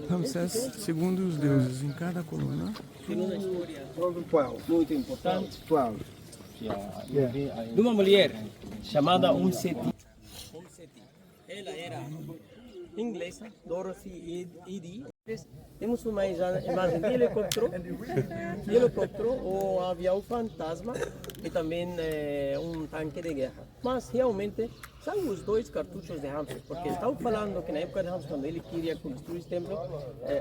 A: Ramsés II e os deuses em cada coluna.
E: Tem uma história muito importante de uma mulher chamada Seti. Ela era inglesa, Dorothy Eddy. Temos uma imagem de helicóptero, o avião fantasma e também um tanque de guerra. Mas realmente são os dois cartuchos de Ramsés, porque estão falando que na época de Ramsés, quando ele queria construir esse templo,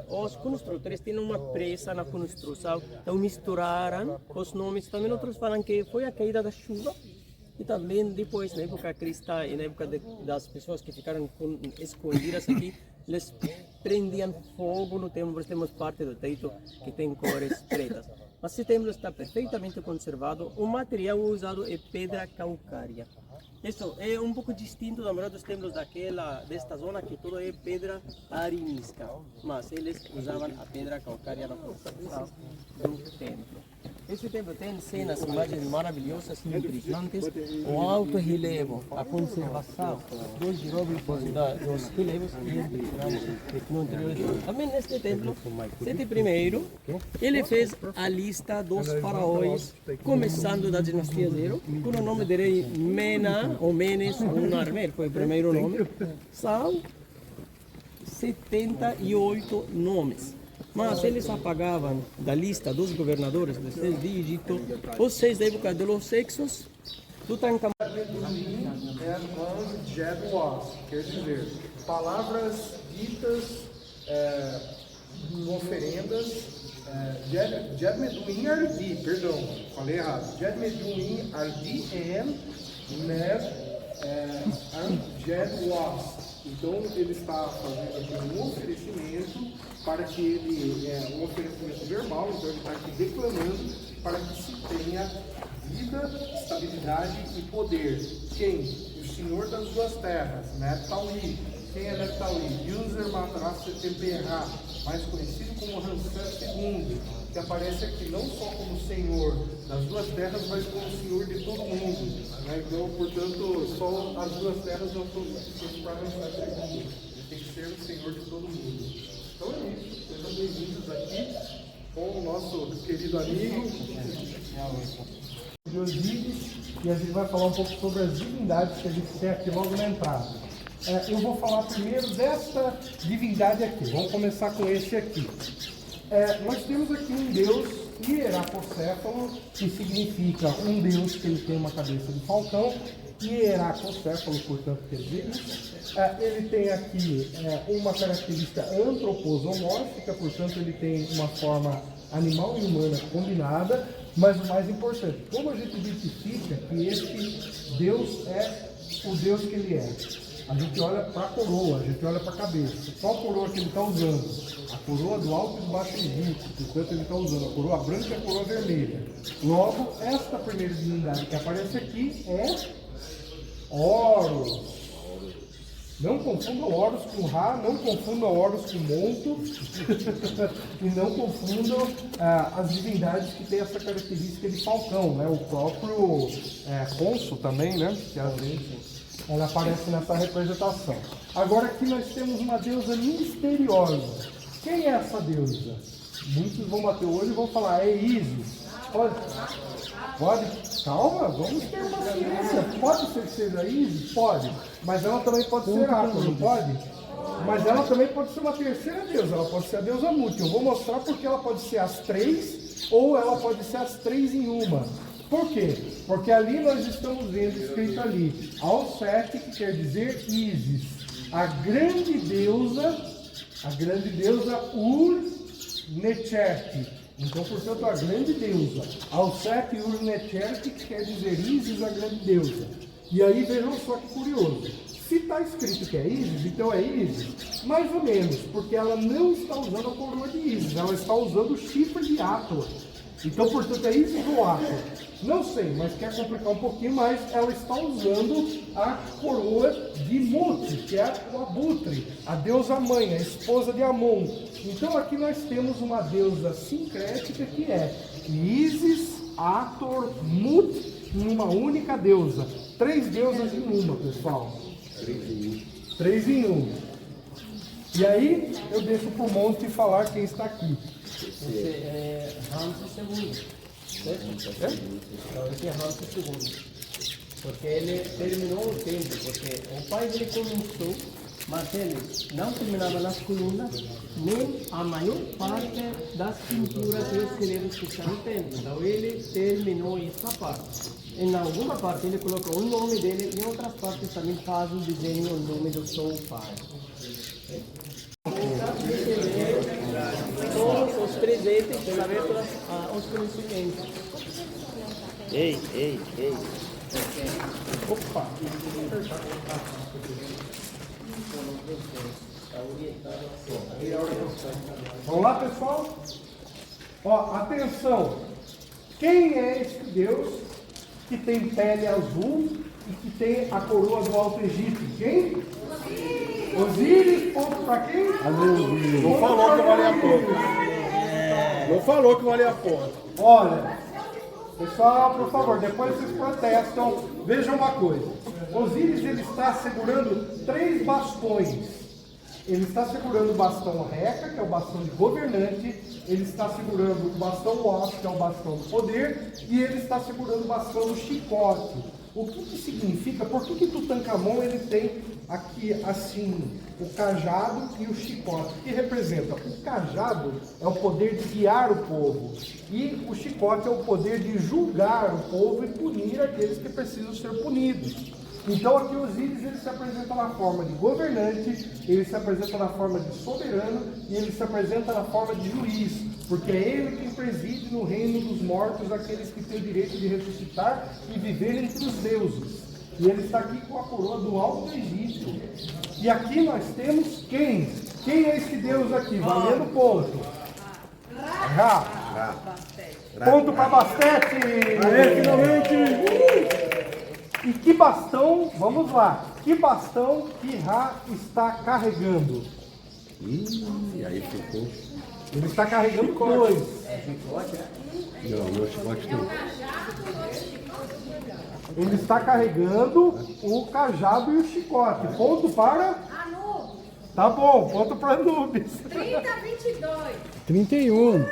E: os construtores tinham uma pressa na construção, então misturaram os nomes. Também outros falam que foi a caída da chuva. E também depois, na época cristã e na época das pessoas que ficaram escondidas aqui, eles prendiam fogo no templo. Temos parte do teto que tem cores pretas. Mas esse templo está perfeitamente conservado. O material usado é pedra calcária. Isso é um pouco distinto da maioria dos templos desta zona, que tudo é pedra arenisca. Mas eles usavam a pedra calcária na construção do templo. Esse templo tem cenas, imagens maravilhosas e intrigantes, o alto relevo, a conservação dos hieróglifos dos relevos e impressionantes no interior. Também neste templo, Seti I, ele fez a lista dos faraós, começando da dinastia Zero, com o nome de rei Mena, ou Menes, ou Narmer, foi o primeiro nome. São 78 nomes. Mas eles apagavam da lista dos governadores dos 6 de Egito os 6 da época dos sexos do Tancamon.
J: Quer dizer, palavras ditas oferendas. Jedmeduim Ardi, perdão, falei errado. Jedmeduim Ardi Então ele está fazendo aqui um oferecimento para que ele, um oferecimento verbal, então ele está aqui declamando para que se tenha vida, estabilidade e poder. Quem? Os senhor das duas terras, Nephtali. Quem é Nephtali? User Matrasse Temperá, mais conhecido como Ramsés II, que aparece aqui não só como senhor das duas terras, mas como senhor de todo mundo. Né? Então, portanto, só as duas terras não são suficientes para Ramsés II. Ele tem que ser o senhor de todo mundo. Então é isso. Sejam bem-vindos aqui com o nosso querido amigo de Osíris, e a gente vai falar um pouco sobre as divindades que a gente tem aqui logo na entrada. Eu vou falar primeiro desta divindade aqui. Vamos começar com esse aqui. Nós temos aqui um Deus hieracocéfalo, que significa um Deus que ele tem uma cabeça de falcão. Hieracocéfalo, portanto, quer dizer isso. Ele tem aqui uma característica antroposomórfica, portanto, ele tem uma forma animal e humana combinada. Mas o mais importante, como a gente identifica que este Deus é o Deus que ele é? A gente olha para a coroa, a gente olha para a cabeça. Qual coroa que ele está usando? A coroa do Alto e do Baixo Egito, portanto ele está usando a coroa branca e a coroa vermelha. Logo, esta primeira divindade que aparece aqui é Horus. Não confundam Horus com Ra, não confundam Horus com Monto, e não confundam as divindades que têm essa característica de falcão, né? O próprio Conso também, né? Que às vezes ela aparece nessa representação. Agora aqui nós temos uma deusa misteriosa. Quem é essa deusa? Muitos vão bater o olho e vão falar, é Ísis. Pode? Calma, vamos ter uma ciência. Pode ser que seja Ísis? Pode. Mas ela também pode ser Ator, não pode? Mas ela também pode ser uma terceira deusa. Ela pode ser a deusa Mut. Eu vou mostrar porque ela pode ser as três ou ela pode ser as três em uma. Por quê? Porque ali nós estamos vendo escrito ali, Al-Set, que quer dizer Ísis, a grande deusa Ur-Netert. Então, portanto, a grande deusa, Al-Set Ur-Netert, que quer dizer Ísis, a grande deusa. E aí vejam só que curioso. Se está escrito que é Ísis, então é Ísis, mais ou menos, porque ela não está usando a coroa de Ísis, ela está usando o chifre de Ator. Então, portanto, é Ísis ou Ator? Não sei, mas quer complicar um pouquinho mais, ela está usando a coroa de Mut, que é o abutre, a deusa mãe, a esposa de Amon. Então aqui nós temos uma deusa sincrética que é Ísis, Ator, Mut, em uma única deusa. Três deusas em uma, pessoal. Três em uma. E aí eu deixo para o Monte falar quem está aqui.
E: Ramsés II. Esse é Ramsés II. Porque ele terminou o templo, porque o pai dele começou, mas ele não terminava nas colunas, nem a maior parte das pinturas e os relevos que estão no templo. Então ele terminou essa parte. Em alguma parte ele colocou o nome dele e em outras partes também faz o desenho o nome do seu pai. Todos os presentes, saber todos os conhecimentos.
D: Ei.
J: Opa! Vamos lá, pessoal? Ó, atenção! Quem é esse Deus que tem pele azul e que tem a coroa do Alto Egito? Quem? Osíris, ponto para quem?
B: Não falou que valia a ponto. Não falou que valia a ponto.
J: Olha, pessoal, por favor, depois vocês protestam. Vejam uma coisa. Osíris, ele está segurando três bastões. Ele está segurando o bastão Reca, que é o bastão de governante. Ele está segurando o bastão Os, que é o bastão do poder. E ele está segurando o bastão do chicote. O que significa? Por que Tutankhamon ele tem aqui assim o cajado e o chicote? O que representa? O cajado é o poder de guiar o povo e o chicote é o poder de julgar o povo e punir aqueles que precisam ser punidos. Então aqui Osíris ele se apresenta na forma de governante, ele se apresenta na forma de soberano e ele se apresenta na forma de juiz, porque é ele quem preside no reino dos mortos aqueles que têm o direito de ressuscitar e viver entre os deuses. E ele está aqui com a coroa do Alto Egito. E aqui nós temos quem? Quem é esse Deus aqui? Valendo ponto. Ra. Ponto para Bastete. Finalmente. E que bastão, vamos lá, que bastão que Ra está carregando?
B: Aí ficou.
J: Ele está carregando 2.
B: Não, meu chicote não.
J: Ele está carregando o cajado e o chicote. Ponto para? Tá bom, ponto para Anubis.
A: 31.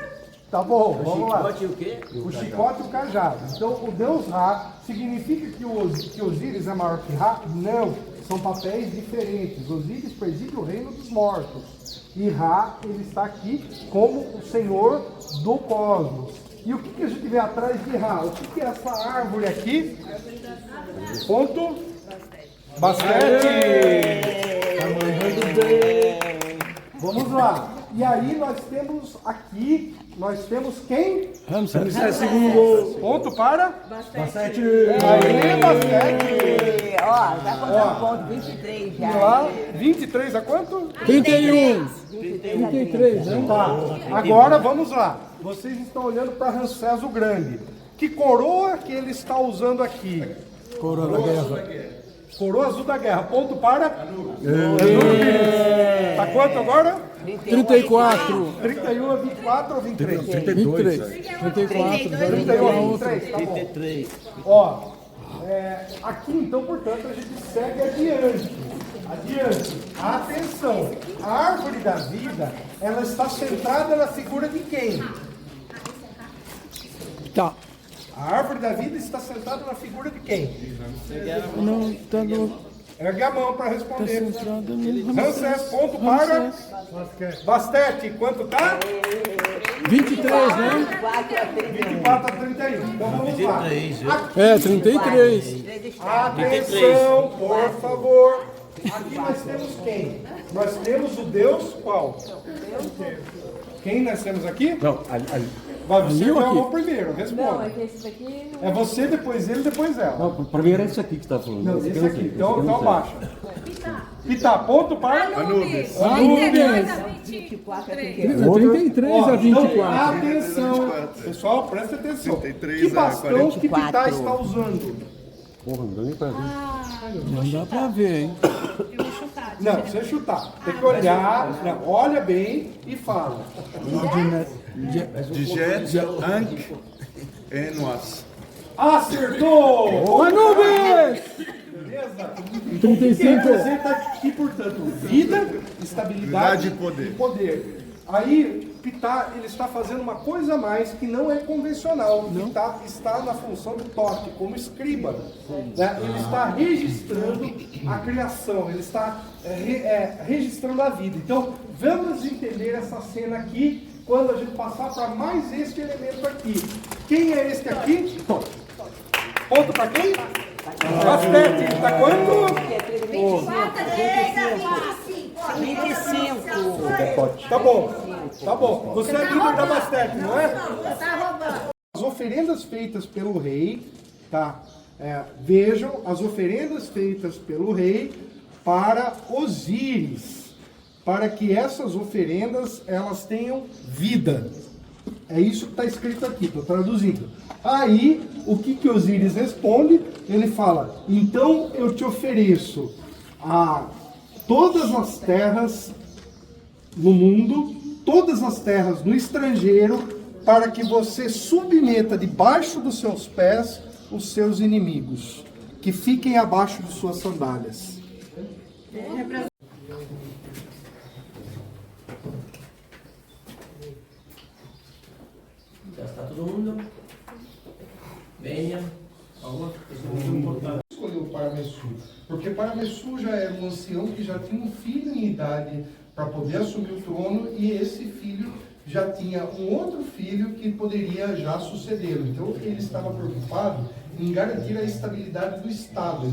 J: Tá bom, vamos lá.
D: O chicote e o quê?
J: O chicote e o cajado. Então, o deus Ra significa que Osíris é maior que Ra? Não, são papéis diferentes. Osíris preside o reino dos mortos. E Ra, ele está aqui como o senhor do cosmos. E o que a gente vê atrás de Ra? O que é essa árvore aqui? Ponto. Basquete. Vamos lá. E aí nós temos aqui, quem?
A: Ramsés
J: II. Ponto para?
F: Basquete.
J: Aê, basquete.
F: Ó, já contamos ponto 23 já.
J: E lá, 23 a quanto?
A: 31. 33, né?
J: Tá. Agora vamos lá. Vocês estão olhando para Ramsés o Grande. Que coroa que ele está usando aqui?
A: Coroa da guerra.
J: Coroa azul da guerra. Ponto para? Tá quanto agora?
A: 34.
J: 31 a 24 ou 23?
A: 23. 34.
J: 31 a 23, tá bom.
D: 33.
J: Ó, aqui então, portanto, a gente segue adiante. Atenção, a árvore da vida, ela está centrada na figura de quem?
A: Tá.
J: A árvore da vida está sentada na figura de quem?
A: Não, tá no...
J: Ergue a mão para responder.
A: Tá centrado no...
J: Ramsés, ponto para? Basquete, quanto tá?
A: 23, né?
J: 24 a 31. Então vamos lá.
A: É, 33.
J: Atenção, por favor. Aqui nós temos quem? Nós temos o Deus qual? Quem nós temos aqui?
B: Não, ali.
J: Vai você
A: ou
J: vai
A: aqui?
J: o primeiro, responda. É você, depois ele, depois ela.
B: Não, pra mim era isso aqui que você está falando.
J: Não, esse aqui. Então abaixa. Pitá, ponto para?
A: Anubis.
F: 24 a
A: 33 a 24.
J: Atenção. Pessoal, presta atenção.
B: 33
J: Que bastão que Pitá
F: 44.
J: está usando?
B: Porra, não deu nem pra ver.
A: Não dá pra ver, hein?
J: Não, precisa chutar. Tem que olhar, não, olha bem e fala.
B: Dijet, Ank, Enoas.
J: Acertou!
A: Anubis!
J: Beleza?
A: 35.
J: Representa aqui, portanto, vida, estabilidade
B: e
J: e poder. Aí, Pitá, ele está fazendo uma coisa a mais que não é convencional. Pitá está na função do toque, como escriba. Né? Ele está registrando a criação, ele está registrando a vida. Então, vamos entender essa cena aqui quando a gente passar para mais este elemento aqui. Quem é este aqui? Ponto para quem? Basquete. Está quanto?
F: 25.
J: Tá bom. Tá bom. Você é líder da basquete, não é? As oferendas feitas pelo rei, tá? Vejam as oferendas feitas pelo rei para Osíris, para que essas oferendas elas tenham vida. É isso que está escrito aqui, estou traduzindo. Aí, o que Osíris responde? Ele fala: então eu te ofereço a todas as terras no mundo, todas as terras no estrangeiro, para que você submeta debaixo dos seus pés os seus inimigos, que fiquem abaixo de suas sandálias.
E: Já está todo mundo? Venha, por favor, isso é muito importante.
J: Escolheu Paramessu, porque Paramessu já era um ancião que já tinha um filho em idade para poder assumir o trono, e esse filho já tinha um outro filho que poderia já sucedê-lo. Então ele estava preocupado em garantir a estabilidade do Estado.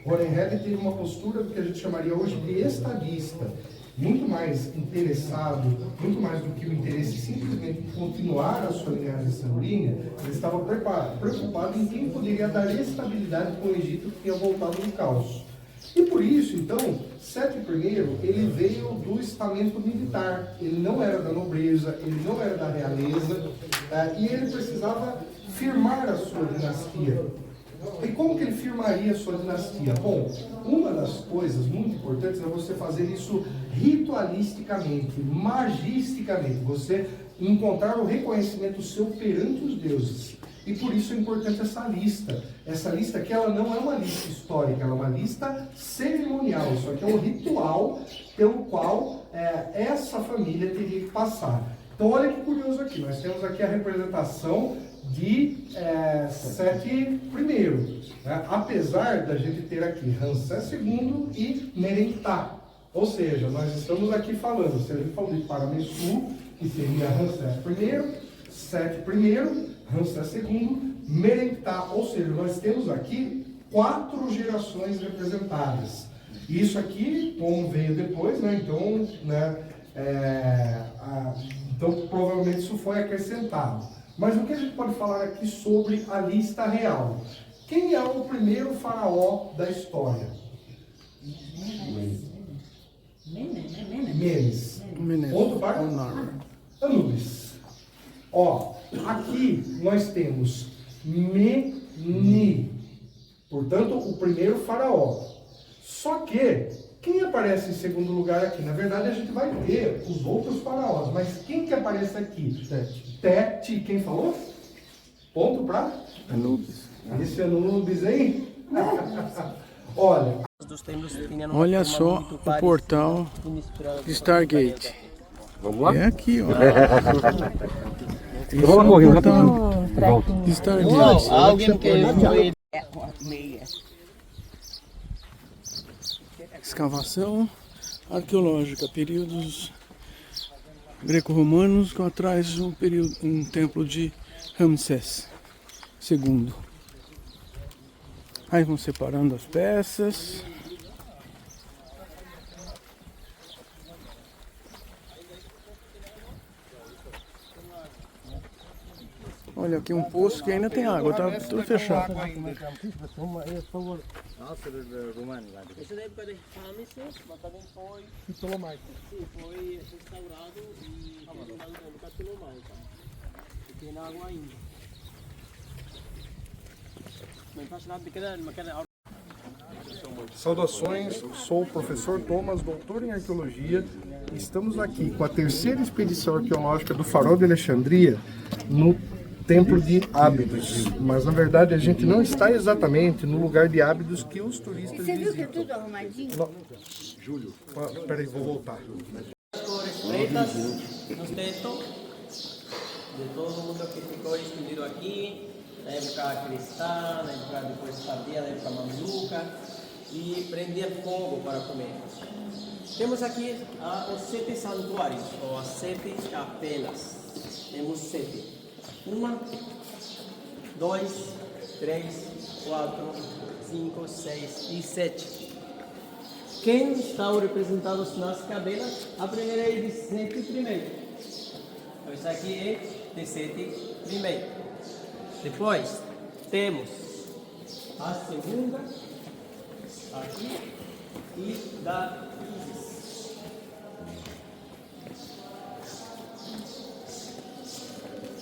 J: Horemheb teve uma postura que a gente chamaria hoje de estadista, muito mais interessado, muito mais do que o interesse simplesmente em continuar a sua linhagem sanguínea. Ele estava preocupado em quem poderia dar estabilidade para o Egito que tinha voltado no caos. E por isso, então, Sete I, ele veio do estamento militar. Ele não era da nobreza, ele não era da realeza, e ele precisava firmar a sua dinastia. E como que ele firmaria a sua dinastia? Bom, uma das coisas muito importantes é você fazer isso ritualisticamente, magisticamente, você encontrar o reconhecimento seu perante os deuses. E por isso é importante essa lista. Essa lista aqui, ela não é uma lista histórica, ela é uma lista cerimonial. Isso aqui é um ritual pelo qual essa família teria que passar. Então olha que curioso aqui, nós temos aqui a representação de Sete I, né? Apesar da gente ter aqui Ramsés II e Merenptah. Ou seja, nós estamos aqui falando, se a gente falou de Paramessu, que seria Ramsés I, Sete I, Ramsés II, Merenptah, ou seja, nós temos aqui 4 gerações representadas. Isso aqui, como veio depois, né? Então, então provavelmente isso foi acrescentado. Mas o que a gente pode falar aqui sobre a lista real? Quem é o primeiro faraó da história? Menes. Ponto para Anubis. Ó, aqui nós temos Meni, portanto, o primeiro faraó. Só que, quem aparece em segundo lugar aqui? Na verdade, a gente vai ter os outros faraós, mas quem que aparece aqui? Tete, quem falou? Ponto para
A: Anubis.
J: Esse Anubis aí?
A: Olha só o portal de Stargate.
B: Vamos lá?
A: É aqui, ó.
B: Vamos lá correndo, rapidinho.
A: De Stargate.
E: Alguém que foi...
A: Escavação arqueológica, períodos greco-romanos, atrás um templo de Ramsés II. Aí vão separando as peças. Olha aqui um poço que ainda tem água, tá tudo fechado.
E: Essa da época de Ramsés, mas também foi Ptolomaico. Sim, foi restaurado e terminado na época Ptolomaica. E tem água ainda.
J: Saudações, sou o professor Thomas, doutor em arqueologia. Estamos aqui com a terceira expedição arqueológica do Farol de Alexandria no Templo de Ábidos. Mas na verdade a gente não está exatamente no lugar de Ábidos que os turistas visitam. Você viu que é tudo arrumadinho? Não. Júlio, peraí, vou voltar.
E: As cores pretas nos tetos de todo mundo que ficou escondido aqui. Na época cristã, na época depois tardia, na época mameluca, e prendia fogo para comer. Temos aqui os 7 santuários, ou as 7 capelas. Temos 7. 1, 2, 3, 4, 5, 6 e 7. Quem estão representados nas capelas? A primeira é de 7 primeiro. Então, essa aqui é de 7 primeiro. Depois temos a segunda aqui e da Isis.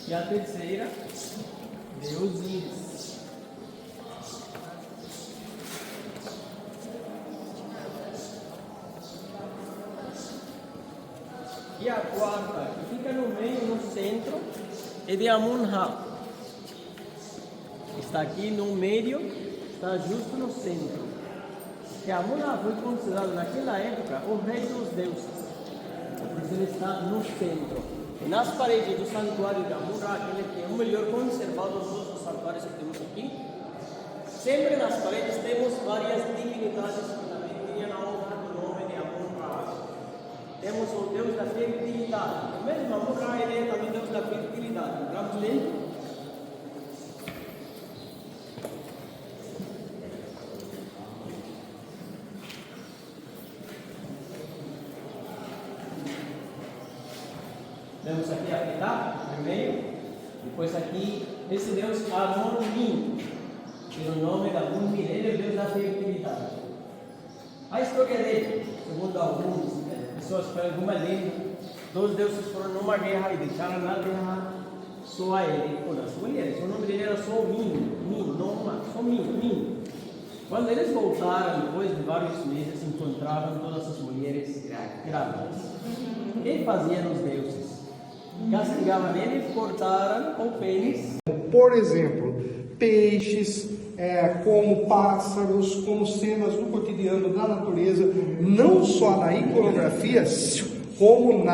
E: E a terceira de Osíris. E a quarta, que fica no meio, no centro, é de Amun-Ra. Está aqui no meio, está justo no centro. Que Amun-Ra foi considerado naquela época o rei dos deuses. Por isso ele está no centro. E nas paredes do santuário de Amun-Ra, ele é o melhor conservado de todos os santuários que temos aqui. Sempre nas paredes temos várias divinidades que também tinham a honra do nome de Amun-Ra. Temos o deus da fertilidade. O mesmo Amun-Ra, ele é também deus da fertilidade. Vamos ler? Temos aqui a Ptah, primeiro, depois aqui, esse deus Amun-Min, que no nome da Amun-Min, ele é o deus da fertilidade. A história dele, segundo algumas pessoas, para alguma lenda, 2 deuses foram numa guerra e deixaram na guerra só a ele com as mulheres. O nome dele era só Min, só Min. Quando eles voltaram, depois de vários meses, encontravam todas as mulheres grávidas. O que faziam os deuses? Castigavam eles, cortaram o pênis.
J: Por exemplo, peixes, como pássaros, como cenas do cotidiano da natureza, não só na iconografia, como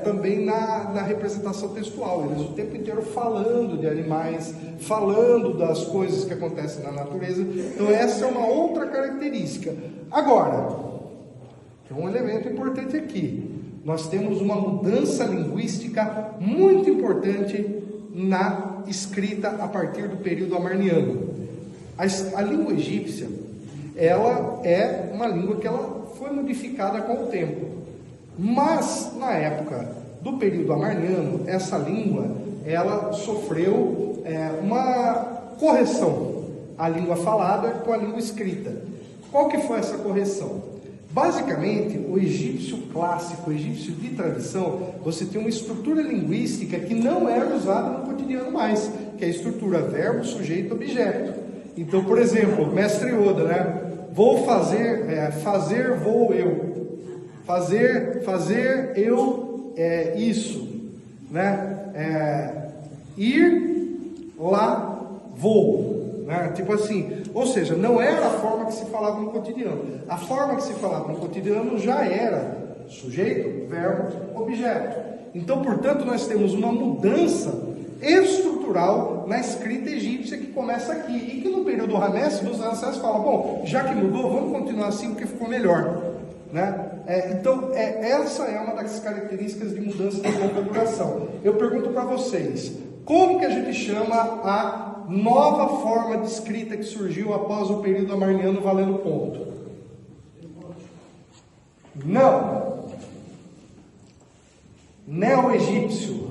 J: também na representação textual. Eles o tempo inteiro falando de animais, falando das coisas que acontecem na natureza. Então essa é uma outra característica. Agora, tem um elemento importante aqui. Nós temos uma mudança linguística muito importante na escrita a partir do período amarniano. A língua egípcia, ela é uma língua que ela foi modificada com o tempo. Mas, na época do período amarniano, essa língua, ela sofreu uma correção, a língua falada com a língua escrita. Qual que foi essa correção? Basicamente, o egípcio clássico, o egípcio de tradição, você tem uma estrutura linguística que não era usada no cotidiano mais, que é a estrutura verbo, sujeito, objeto. Então, por exemplo, mestre Yoda, né? Vou fazer, fazer, vou eu. Fazer eu isso, né? Ir, lá, vou, né? Tipo assim, ou seja, não era a forma que se falava no cotidiano. A forma que se falava no cotidiano já era sujeito, verbo, objeto. Então, portanto, nós temos uma mudança estrutural na escrita egípcia que começa aqui, e que no período Ramsés, os ancestrais falam, bom, já que mudou, vamos continuar assim porque ficou melhor, né? Então, essa é uma das características de mudança de configuração. Eu pergunto para vocês, como que a gente chama a nova forma de escrita que surgiu após o período amarniano valendo ponto? Não. Neo-egípcio.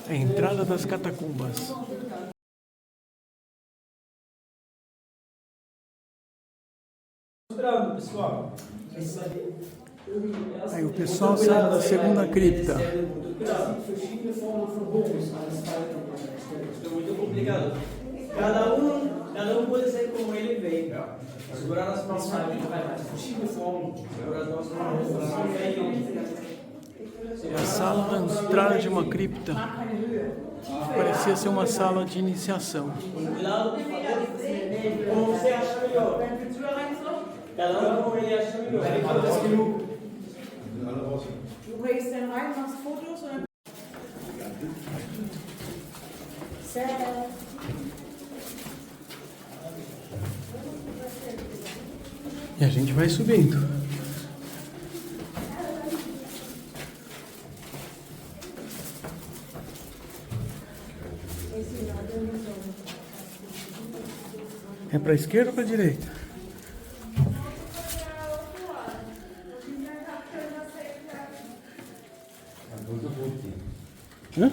A: A entrada das catacumbas. Aí o pessoal sai da segunda cripta.
E: É muito complicado. Cada um pode ser como ele veio. Segurar as mãos, segurar as nossas mãos.
A: A sala da entrada de uma cripta parecia ser uma sala de iniciação.
E: Cuidado, como você acha melhor. Cada um como ele acha melhor.
K: Du registrerer nas fotos oder? Certo.
A: E a gente vai subindo. É para a esquerda ou para a direita? Hã?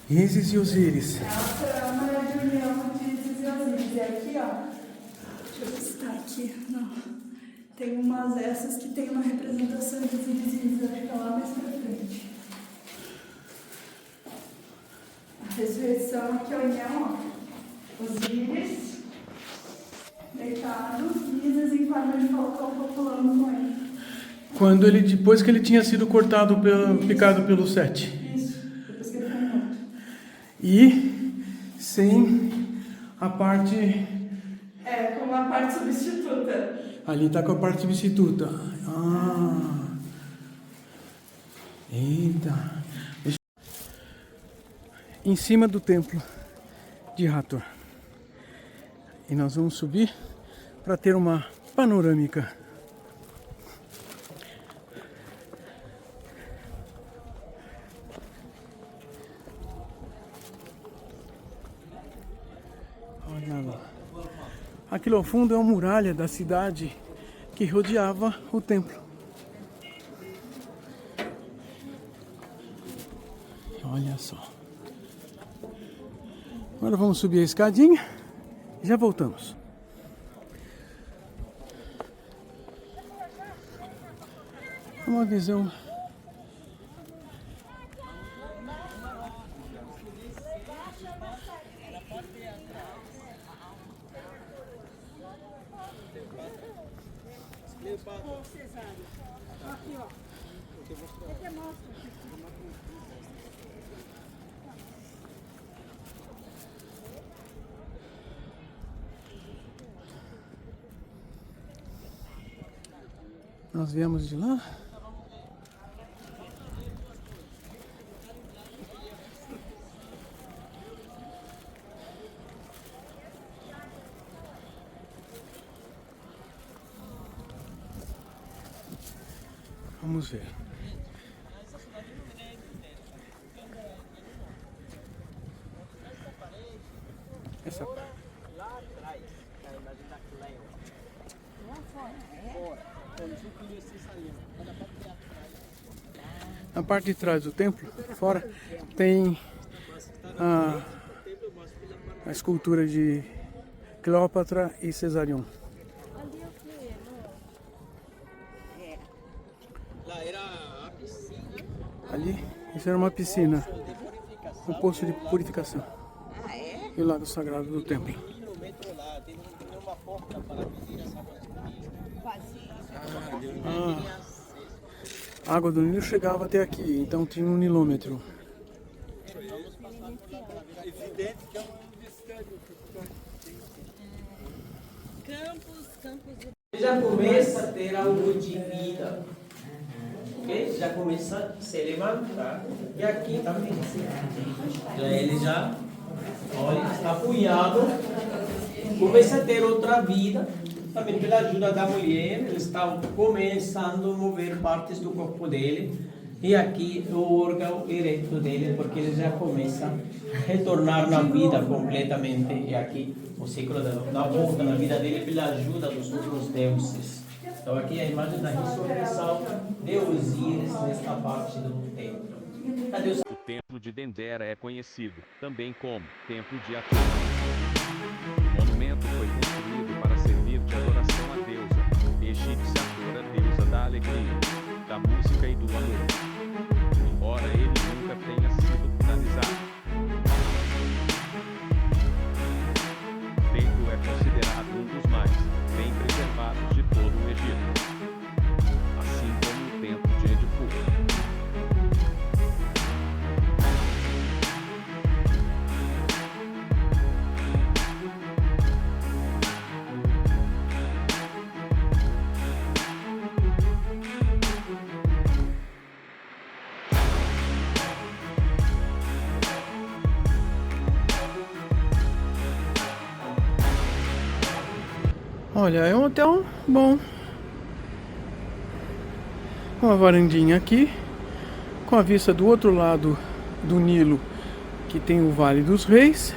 A: Isis e Osíris.
K: É a câmara de união de Isis e Osíris. E aqui, ó, deixa eu ver se tá aqui. Não. Tem umas essas que tem uma representação de Isis e Osíris. Acho que tá lá mais pra frente. A ressurreição aqui, a união, ó. Osíris, deitado, Isis em forma de falcão populando com ele.
A: Depois que ele tinha sido picado pelo Sete. E sem a parte...
K: com a parte substituta.
A: Ali está com a parte substituta. Eita. Em cima do templo. de Hathor. E nós vamos subir para ter uma panorâmica. Olha lá. Aquilo ao fundo é uma muralha da cidade que rodeava o templo. Olha só. Agora vamos subir a escadinha e já voltamos. Uma visão. Nós viemos de lá. Vamos ver. Essa parte.
E: Lá atrás, a imagem da Cleo. Lá fora.
A: Na parte de trás do templo, fora, tem a escultura de Cleópatra e Cesarion.
E: Lá era a piscina.
A: Ali, isso era uma piscina, um poço de purificação. E o lado sagrado do templo.
E: Tem uma porta para pedir essa água
A: A água do Nilo chegava até aqui, então tinha um nilômetro.
E: Já começa a ter algo de vida. Ok? Já começa a se levantar. E aqui também. Ele já, olha, está apoiado. Começa a ter outra vida. Também pela ajuda da mulher, ele está começando a mover partes do corpo dele. E aqui o órgão ereto dele, porque ele já começa a retornar na vida completamente. E aqui o ciclo da volta na vida dele pela ajuda dos outros deuses. Então aqui é a imagem da ressurreição de Osíris nesta parte do templo.
M: O templo de Dendera é conhecido também como Templo de Hathor. O monumento foi construído para servir de adoração à deusa egípcia Hathor, a deusa da alegria, da música e do amor. Embora ele nunca tenha sido finalizado. O templo é considerado um dos mais bem preservados de todo o Egito, assim como o templo de Edifu.
A: Olha, é um hotel bom. Uma varandinha aqui, com a vista do outro lado do Nilo, que tem o Vale dos Reis.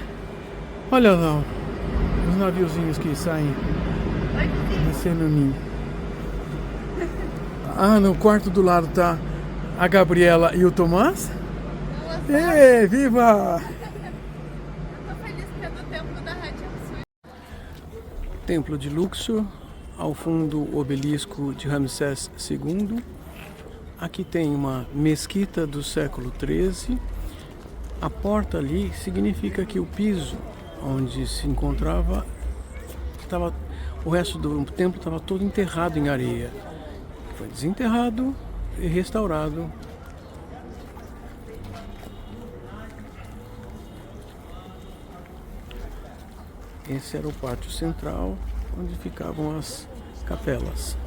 A: Olha lá, os naviozinhos que saem descendo o Nilo. Ah, no quarto do lado tá a Gabriela e o Tomás. Ei, viva! Templo de Luxor, ao fundo o obelisco de Ramsés II. Aqui tem uma mesquita do século XIII. A porta ali significa que o piso onde se encontrava, o resto do templo estava todo enterrado em areia. Foi desenterrado e restaurado. Esse era o pátio central, onde ficavam as capelas.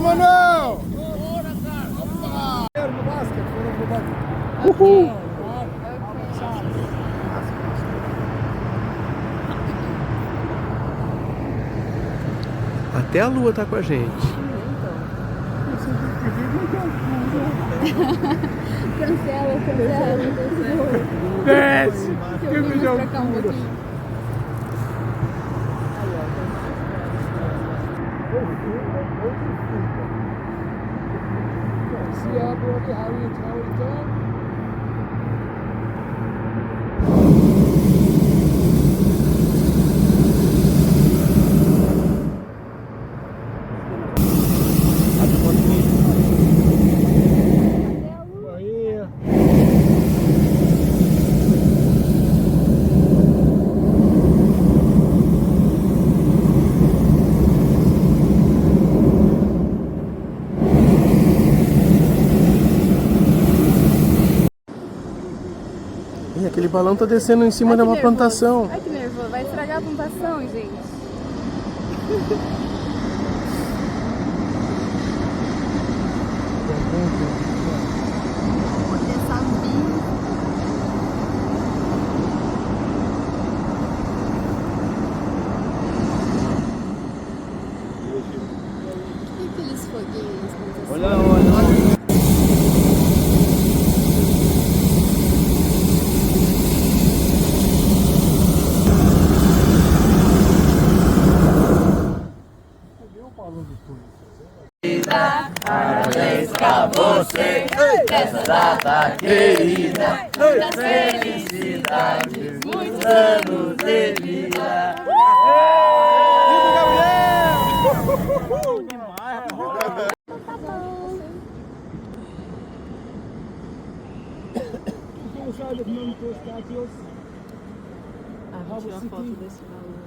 B: Vamos!
A: Uhul! Até a lua tá com a gente.
G: Cancela.
A: Desce!
G: Eu vim pra cá um pouquinho.
A: Ih, aquele balão tá descendo em cima de uma plantação.
G: Ai que nervoso, vai estragar a plantação, gente. E aqueles foguinhos?
D: Olha.
N: Parabéns pra você, nessa data querida, muitas felicidades, muitos anos de vida.
G: Ah, vou tirar foto desse balão.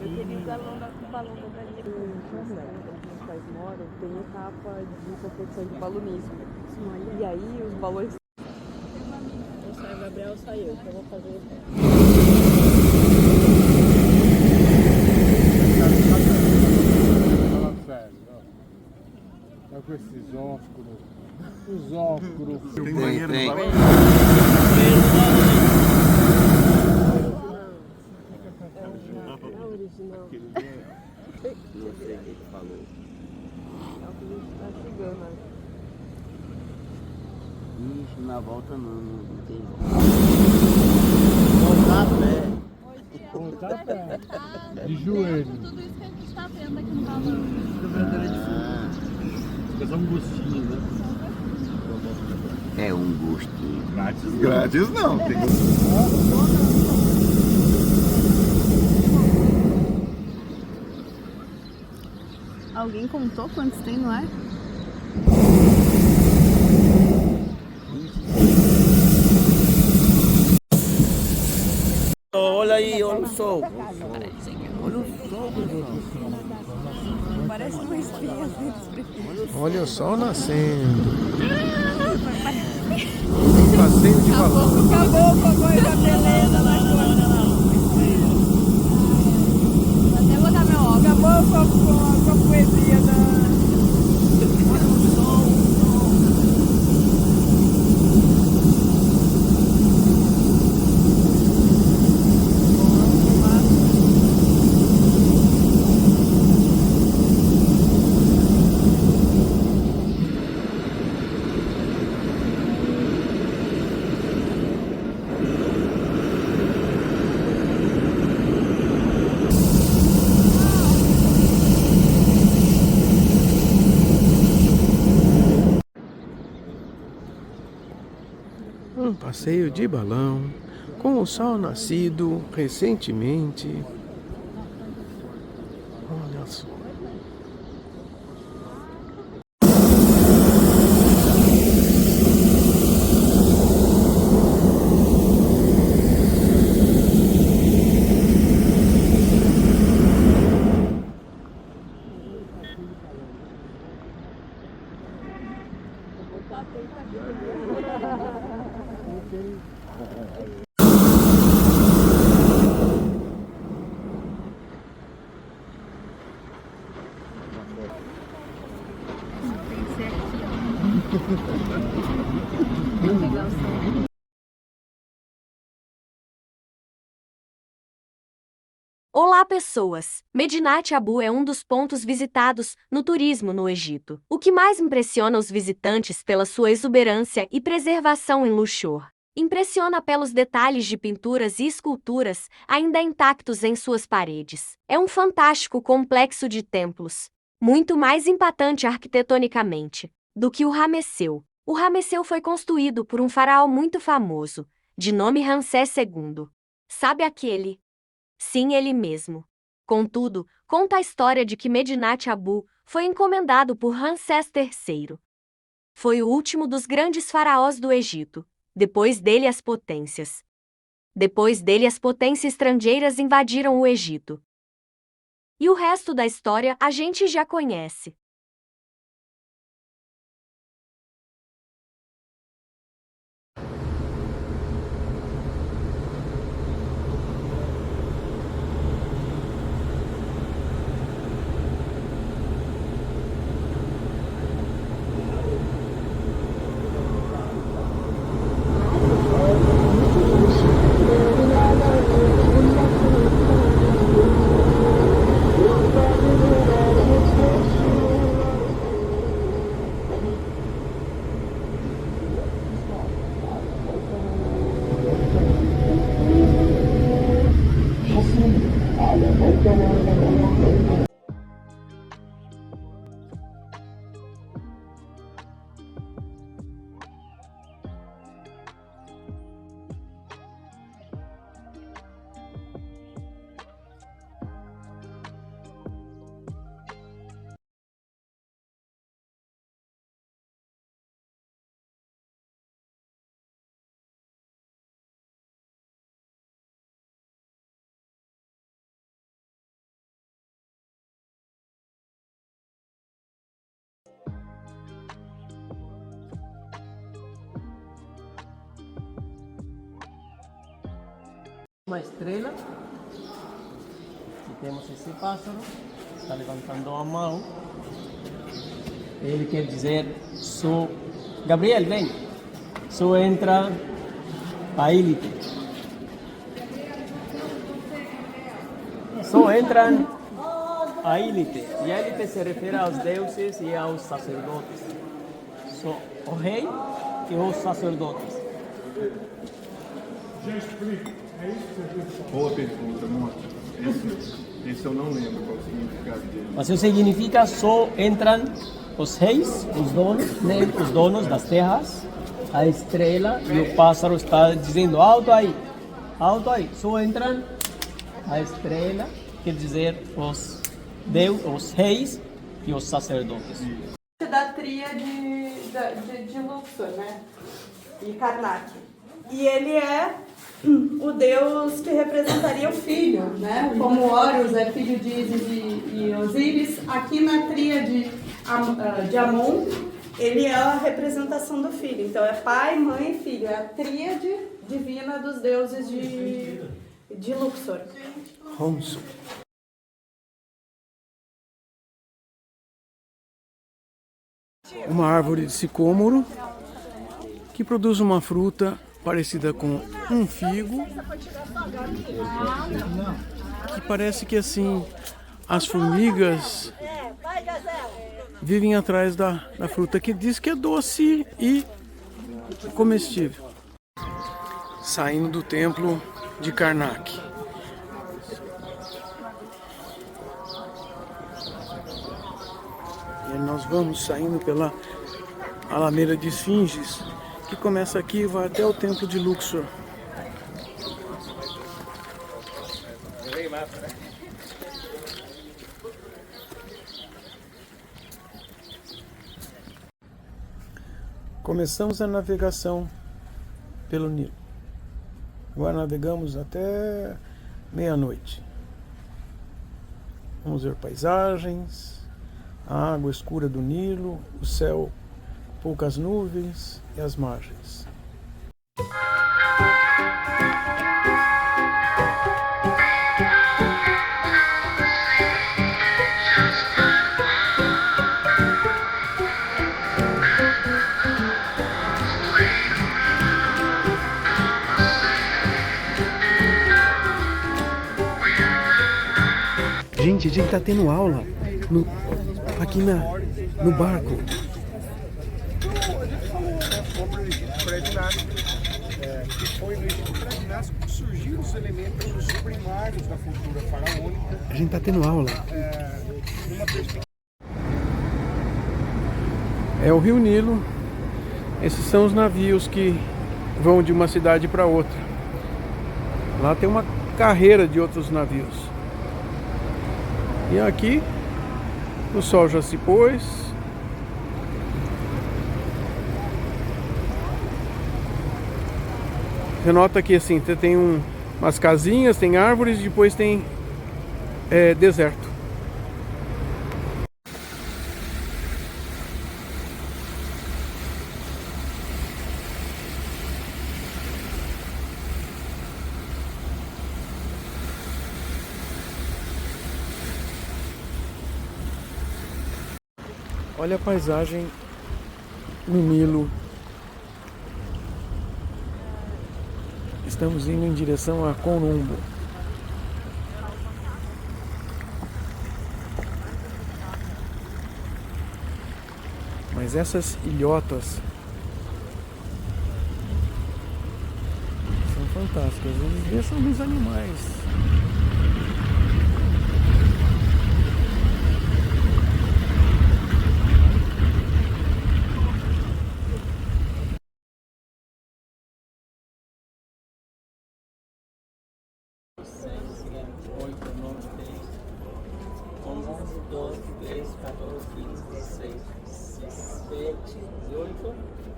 G: Eu peguei o balão da galinha. Onde os pais moram, tem etapa de competição de balonismo. E aí os balões. Eu saio, o Gabriel saiu, então eu vou fazer.
B: Fala sério, ó. Tá com esses ósculos. Os ósculos.
D: Tem banheiro no balão?
G: É original.
D: Não sei o que ele falou.
G: É o que a gente tá chegando, né?
D: Ixi, na volta não tem volta.
B: Voltar a pé. De joelho.
G: Tudo isso que a gente tá vendo aqui no balão.
I: Fica só um gostinho, né?
D: É um gostinho.
B: Grátis não. Tem
G: Alguém contou quantos tem no ar?
D: Olha aí, olha o sol. Olha o sol,
G: Parece uma espinha.
A: Olha o sol nascendo. Passeio de balão.
G: Acabou com a coisa beleza da coisa. Vou até botar meu óculos. Acabou com a poesia da...
A: Um passeio de balão com o sol nascido recentemente. Olha só.
O: Olá, pessoas! Medinat Abu é um dos pontos visitados no turismo no Egito. O que mais impressiona os visitantes pela sua exuberância e preservação em Luxor. Impressiona pelos detalhes de pinturas e esculturas ainda intactos em suas paredes. É um fantástico complexo de templos, muito mais impactante arquitetonicamente do que o Ramesseu. O Ramesseu foi construído por um faraó muito famoso, de nome Ramsés II. Sabe aquele? Sim, ele mesmo. Contudo, conta a história de que Medinat Abu foi encomendado por Ramsés III. Foi o último dos grandes faraós do Egito. Depois dele as potências estrangeiras invadiram o Egito. E o resto da história a gente já conhece.
E: Uma estrela, e temos esse pássaro, está levantando a mão, ele quer dizer, Gabriel, vem, só entra a élite, só entram a élite, e a élite se refere aos deuses e aos sacerdotes, só o rei e os sacerdotes.
B: Já explico. É isso que você disse.
P: Boa pergunta, Monte. Esse eu não lembro qual o significado dele.
E: Mas o significa só entram os reis, os donos das terras, a estrela e o pássaro está dizendo alto aí, só entram a estrela, quer dizer os reis e os sacerdotes.
K: Da tríade de Luxor, né? E Karnak. E ele é o deus que representaria o filho, né? Como Horus é filho de Ísis e Osíris, aqui na tríade de Amon, ele é a representação do filho. Então é pai, mãe e filho. É a tríade divina dos deuses de Luxor.
A: Honsu. Uma árvore de sicômoro que produz uma fruta parecida com um figo, que parece que assim as formigas vivem atrás da fruta, que diz que é doce e comestível. Saindo do templo de Karnak. E nós vamos saindo pela Alameda de Esfinges, que começa aqui e vai até o templo de Luxor. Começamos a navegação pelo Nilo. Agora navegamos até meia-noite. Vamos ver paisagens, a água escura do Nilo, o céu, poucas nuvens e as margens. Gente, a gente tá tendo aula aqui no barco.
J: Como no Egito pré-dinástico, que foi no Egito pré-dinástico que surgiram os elementos primários da cultura faraônica.
A: A gente tá tendo aula. É o Rio Nilo. Esses são os navios que vão de uma cidade para outra. Lá tem uma carreira de outros navios. E aqui o sol já se pôs. Você nota que assim, você tem umas casinhas, tem árvores e depois tem deserto. Olha a paisagem no Nilo. Estamos indo em direção a Colombo. Mas essas ilhotas são fantásticas. Eles são dos animais.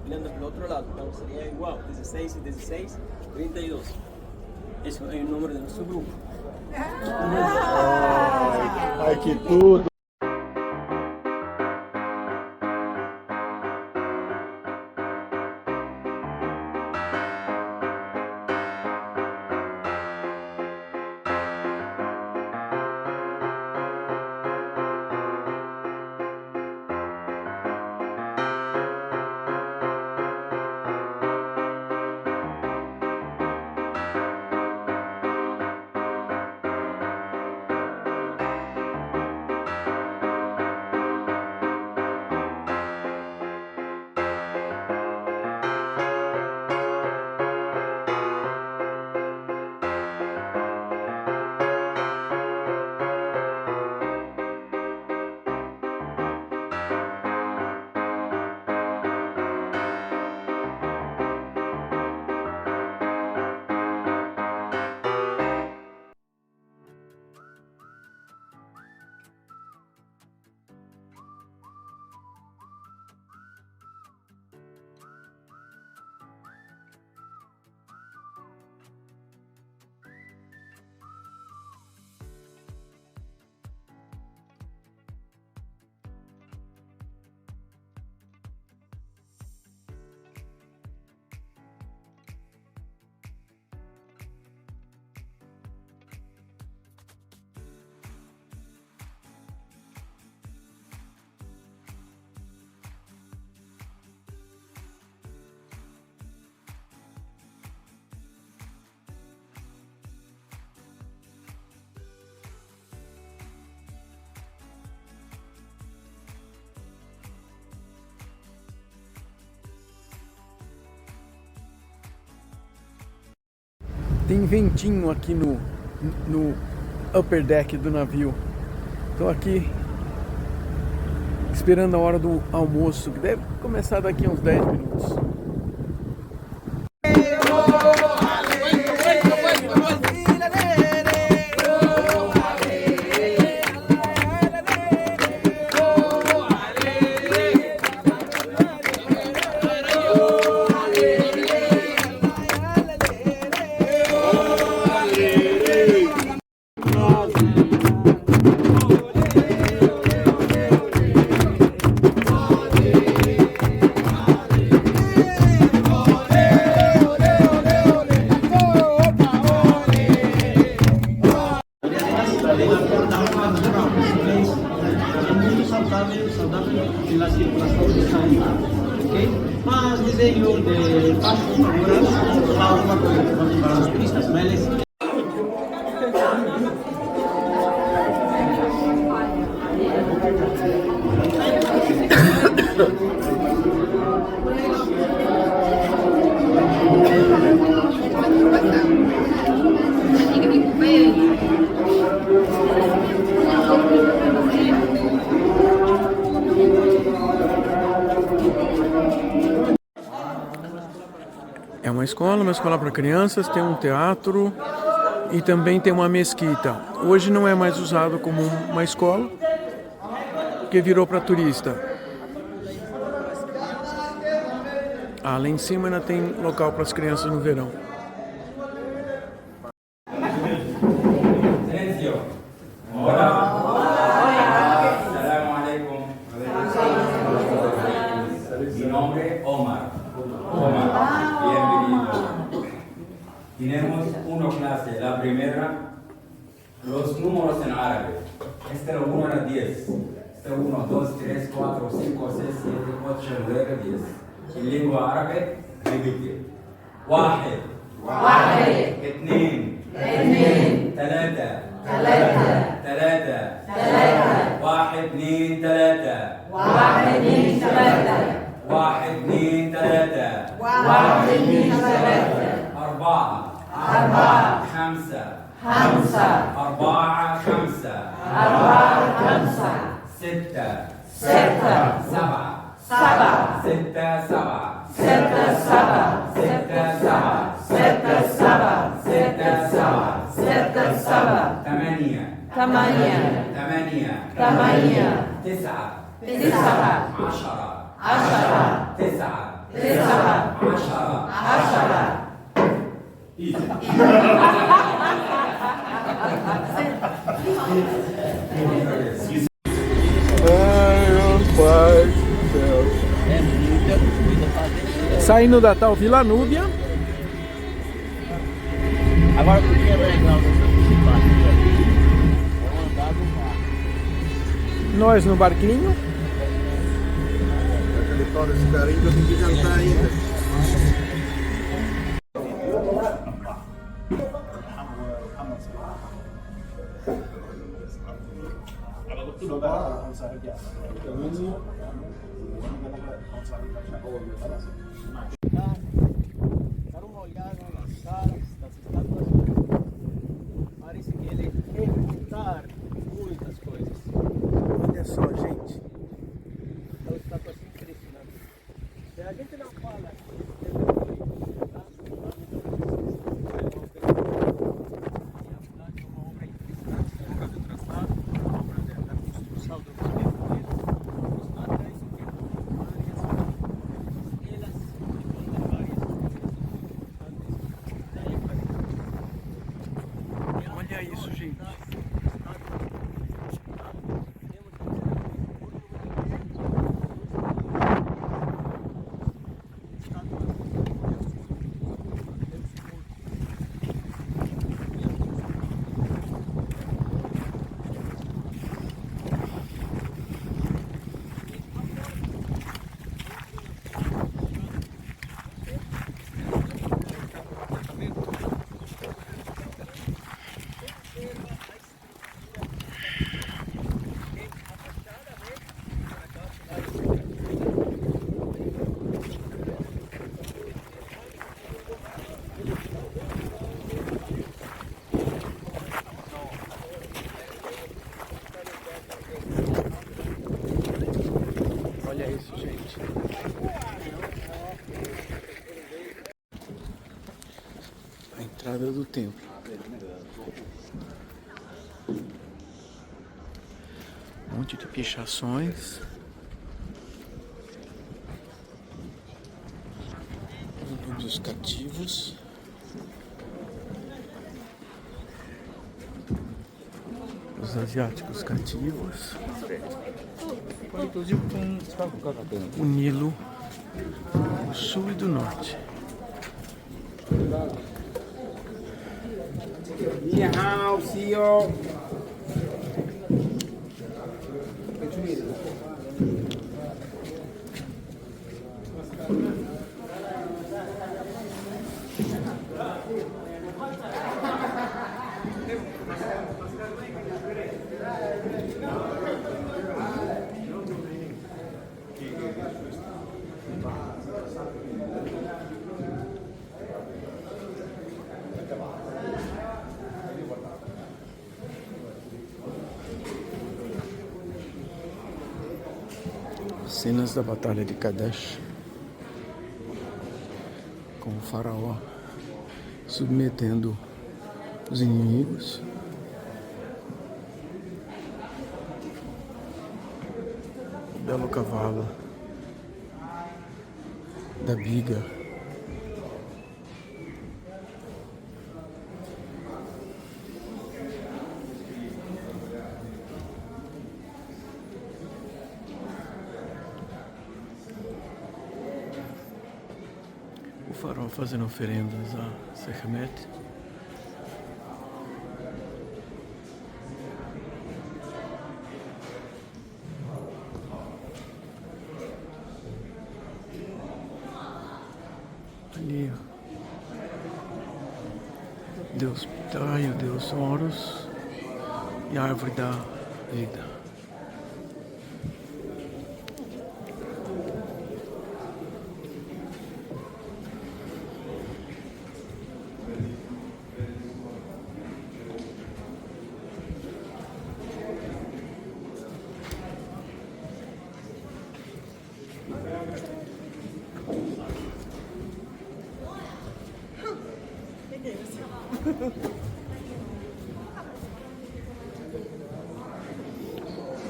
E: Olhando para o outro lado, então seria igual, 16 e 16, 32. Esse é o número do nosso grupo.
P: Ai, que tudo!
A: Tem ventinho aqui no upper deck do navio. Estou aqui esperando a hora do almoço, que deve começar daqui a uns 10 minutos.
E: Más diseño de pasos para los turistas,
A: É uma escola para crianças, tem um teatro e também tem uma mesquita. Hoje não é mais usado como uma escola, porque virou para turista. Lá em cima ainda tem local para as crianças no verão.
Q: Mi nombre es Omar. Bienvenido. Tenemos una clase, la primera, los números en árabe. Este es 1 a 10. Este es 1, 2, 3, 4, 5, 6, 7, 8, 9, 10. En lengua árabe, repite. واحد اثنين ثلاثة واحد اثنين ثلاثة أربعة خمسة أربعة خمسة ستة سبعة ستة سبعة ثمانية تسعة عشرة تسعة عشرة
A: Saindo da tal Vila Núbia.
D: Agora o que é legal nessa bicicleta é andar no mar.
A: Nós no barquinho.
B: Esse carinho que eu tenho que cantar ainda.
E: Dar uma olhada nas caras das estátuas, parece que ele quer contar muitas coisas.
A: Olha só, gente.
E: São estátuas impressionantes. Se a gente não fala
A: Olha isso, gente. Olha isso, gente. A entrada do templo. Um monte de pichações. Dos cativos. Os asiáticos cativos. O Nilo, do sul e do norte.
H: Ni hao, senhor.
A: Cenas da Batalha de Kadesh, com o faraó submetendo os inimigos. O belo cavalo da Biga. O faraó fazendo oferendas a Sekhmet. Ali, ó. Deus Ptah, o Deus Horus e a árvore da vida.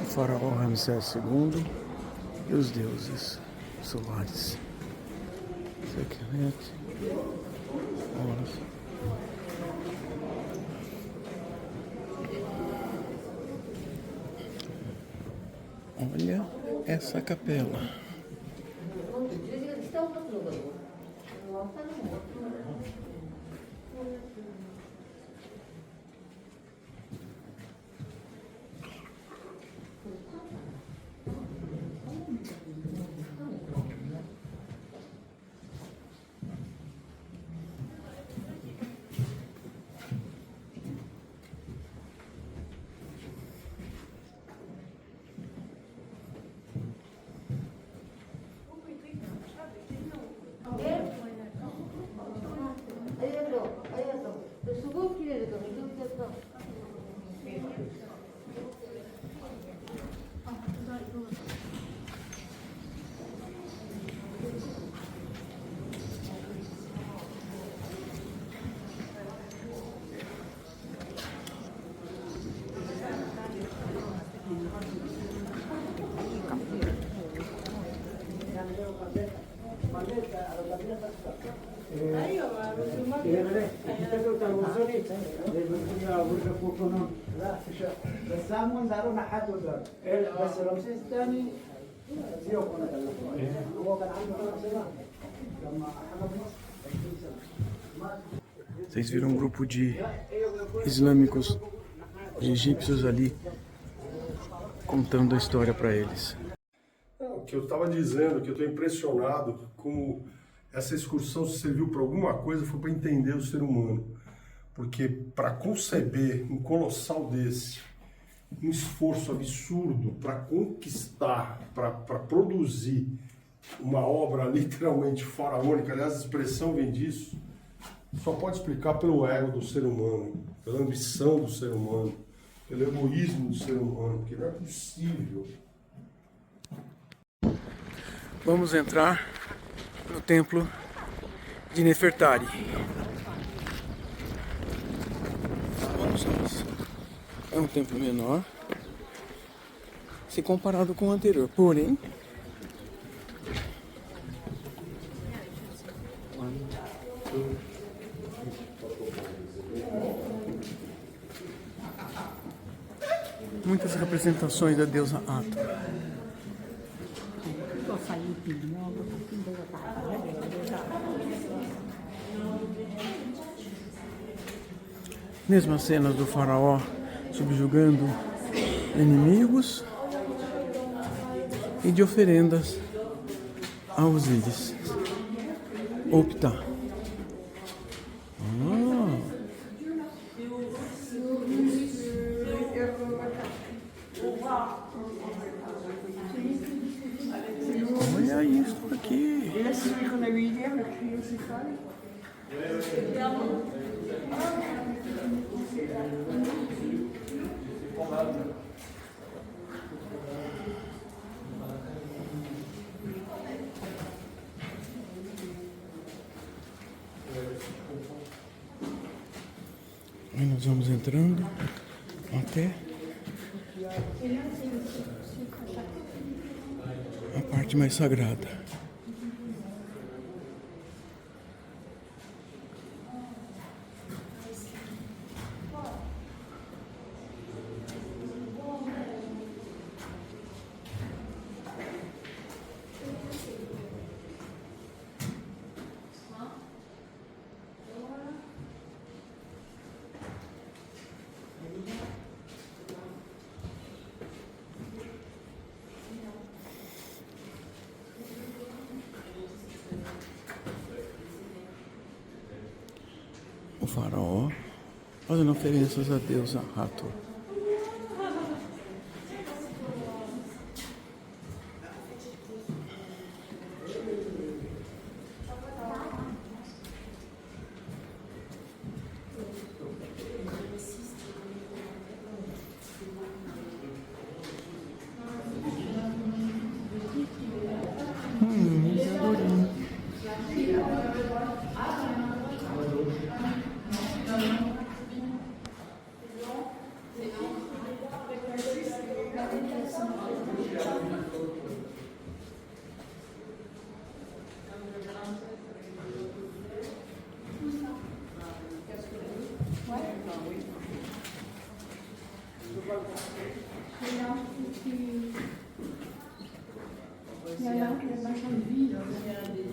A: O faraó Ramsés II e os deuses solares. Sekhmet, Horus. Olha essa capela. Vocês viram um grupo de islâmicos, de egípcios ali, contando a história para eles.
R: O que eu estava dizendo, que eu estou impressionado como essa excursão serviu para alguma coisa, foi para entender o ser humano. Porque para conceber um colossal desse, um esforço absurdo para conquistar, para produzir uma obra literalmente faraônica, aliás, a expressão vem disso, só pode explicar pelo ego do ser humano, pela ambição do ser humano, pelo egoísmo do ser humano, porque não é possível.
A: Vamos entrar no templo de Nefertari. Vamos. É um templo menor, se comparado com o anterior, porém muitas representações da deusa Hathor. Mesmas cenas do faraó subjugando inimigos e de oferendas a Osíris ou Ptah. Olha isso aqui. Nós vamos entrando até a parte mais sagrada. O faraó fazendo oferenças a Deus, a Hathor.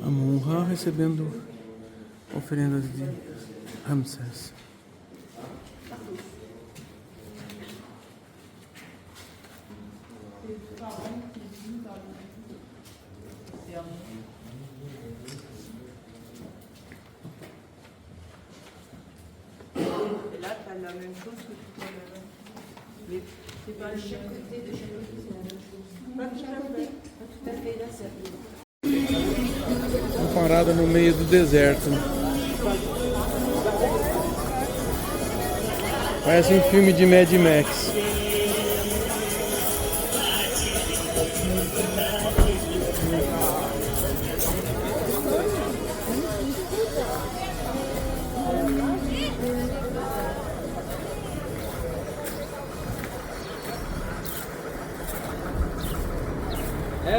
A: Amun-Ra recebendo oferendas de Ramsés.
G: Et là, tu as la même chose que tout à l'heure. Mais c'est pas de chaque côté, de chaque côté, c'est la même chose. Pas tout à fait, là, c'est
A: Uma parada no meio do deserto. Parece um filme de Mad Max.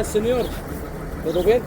H: Senhor, tudo bem?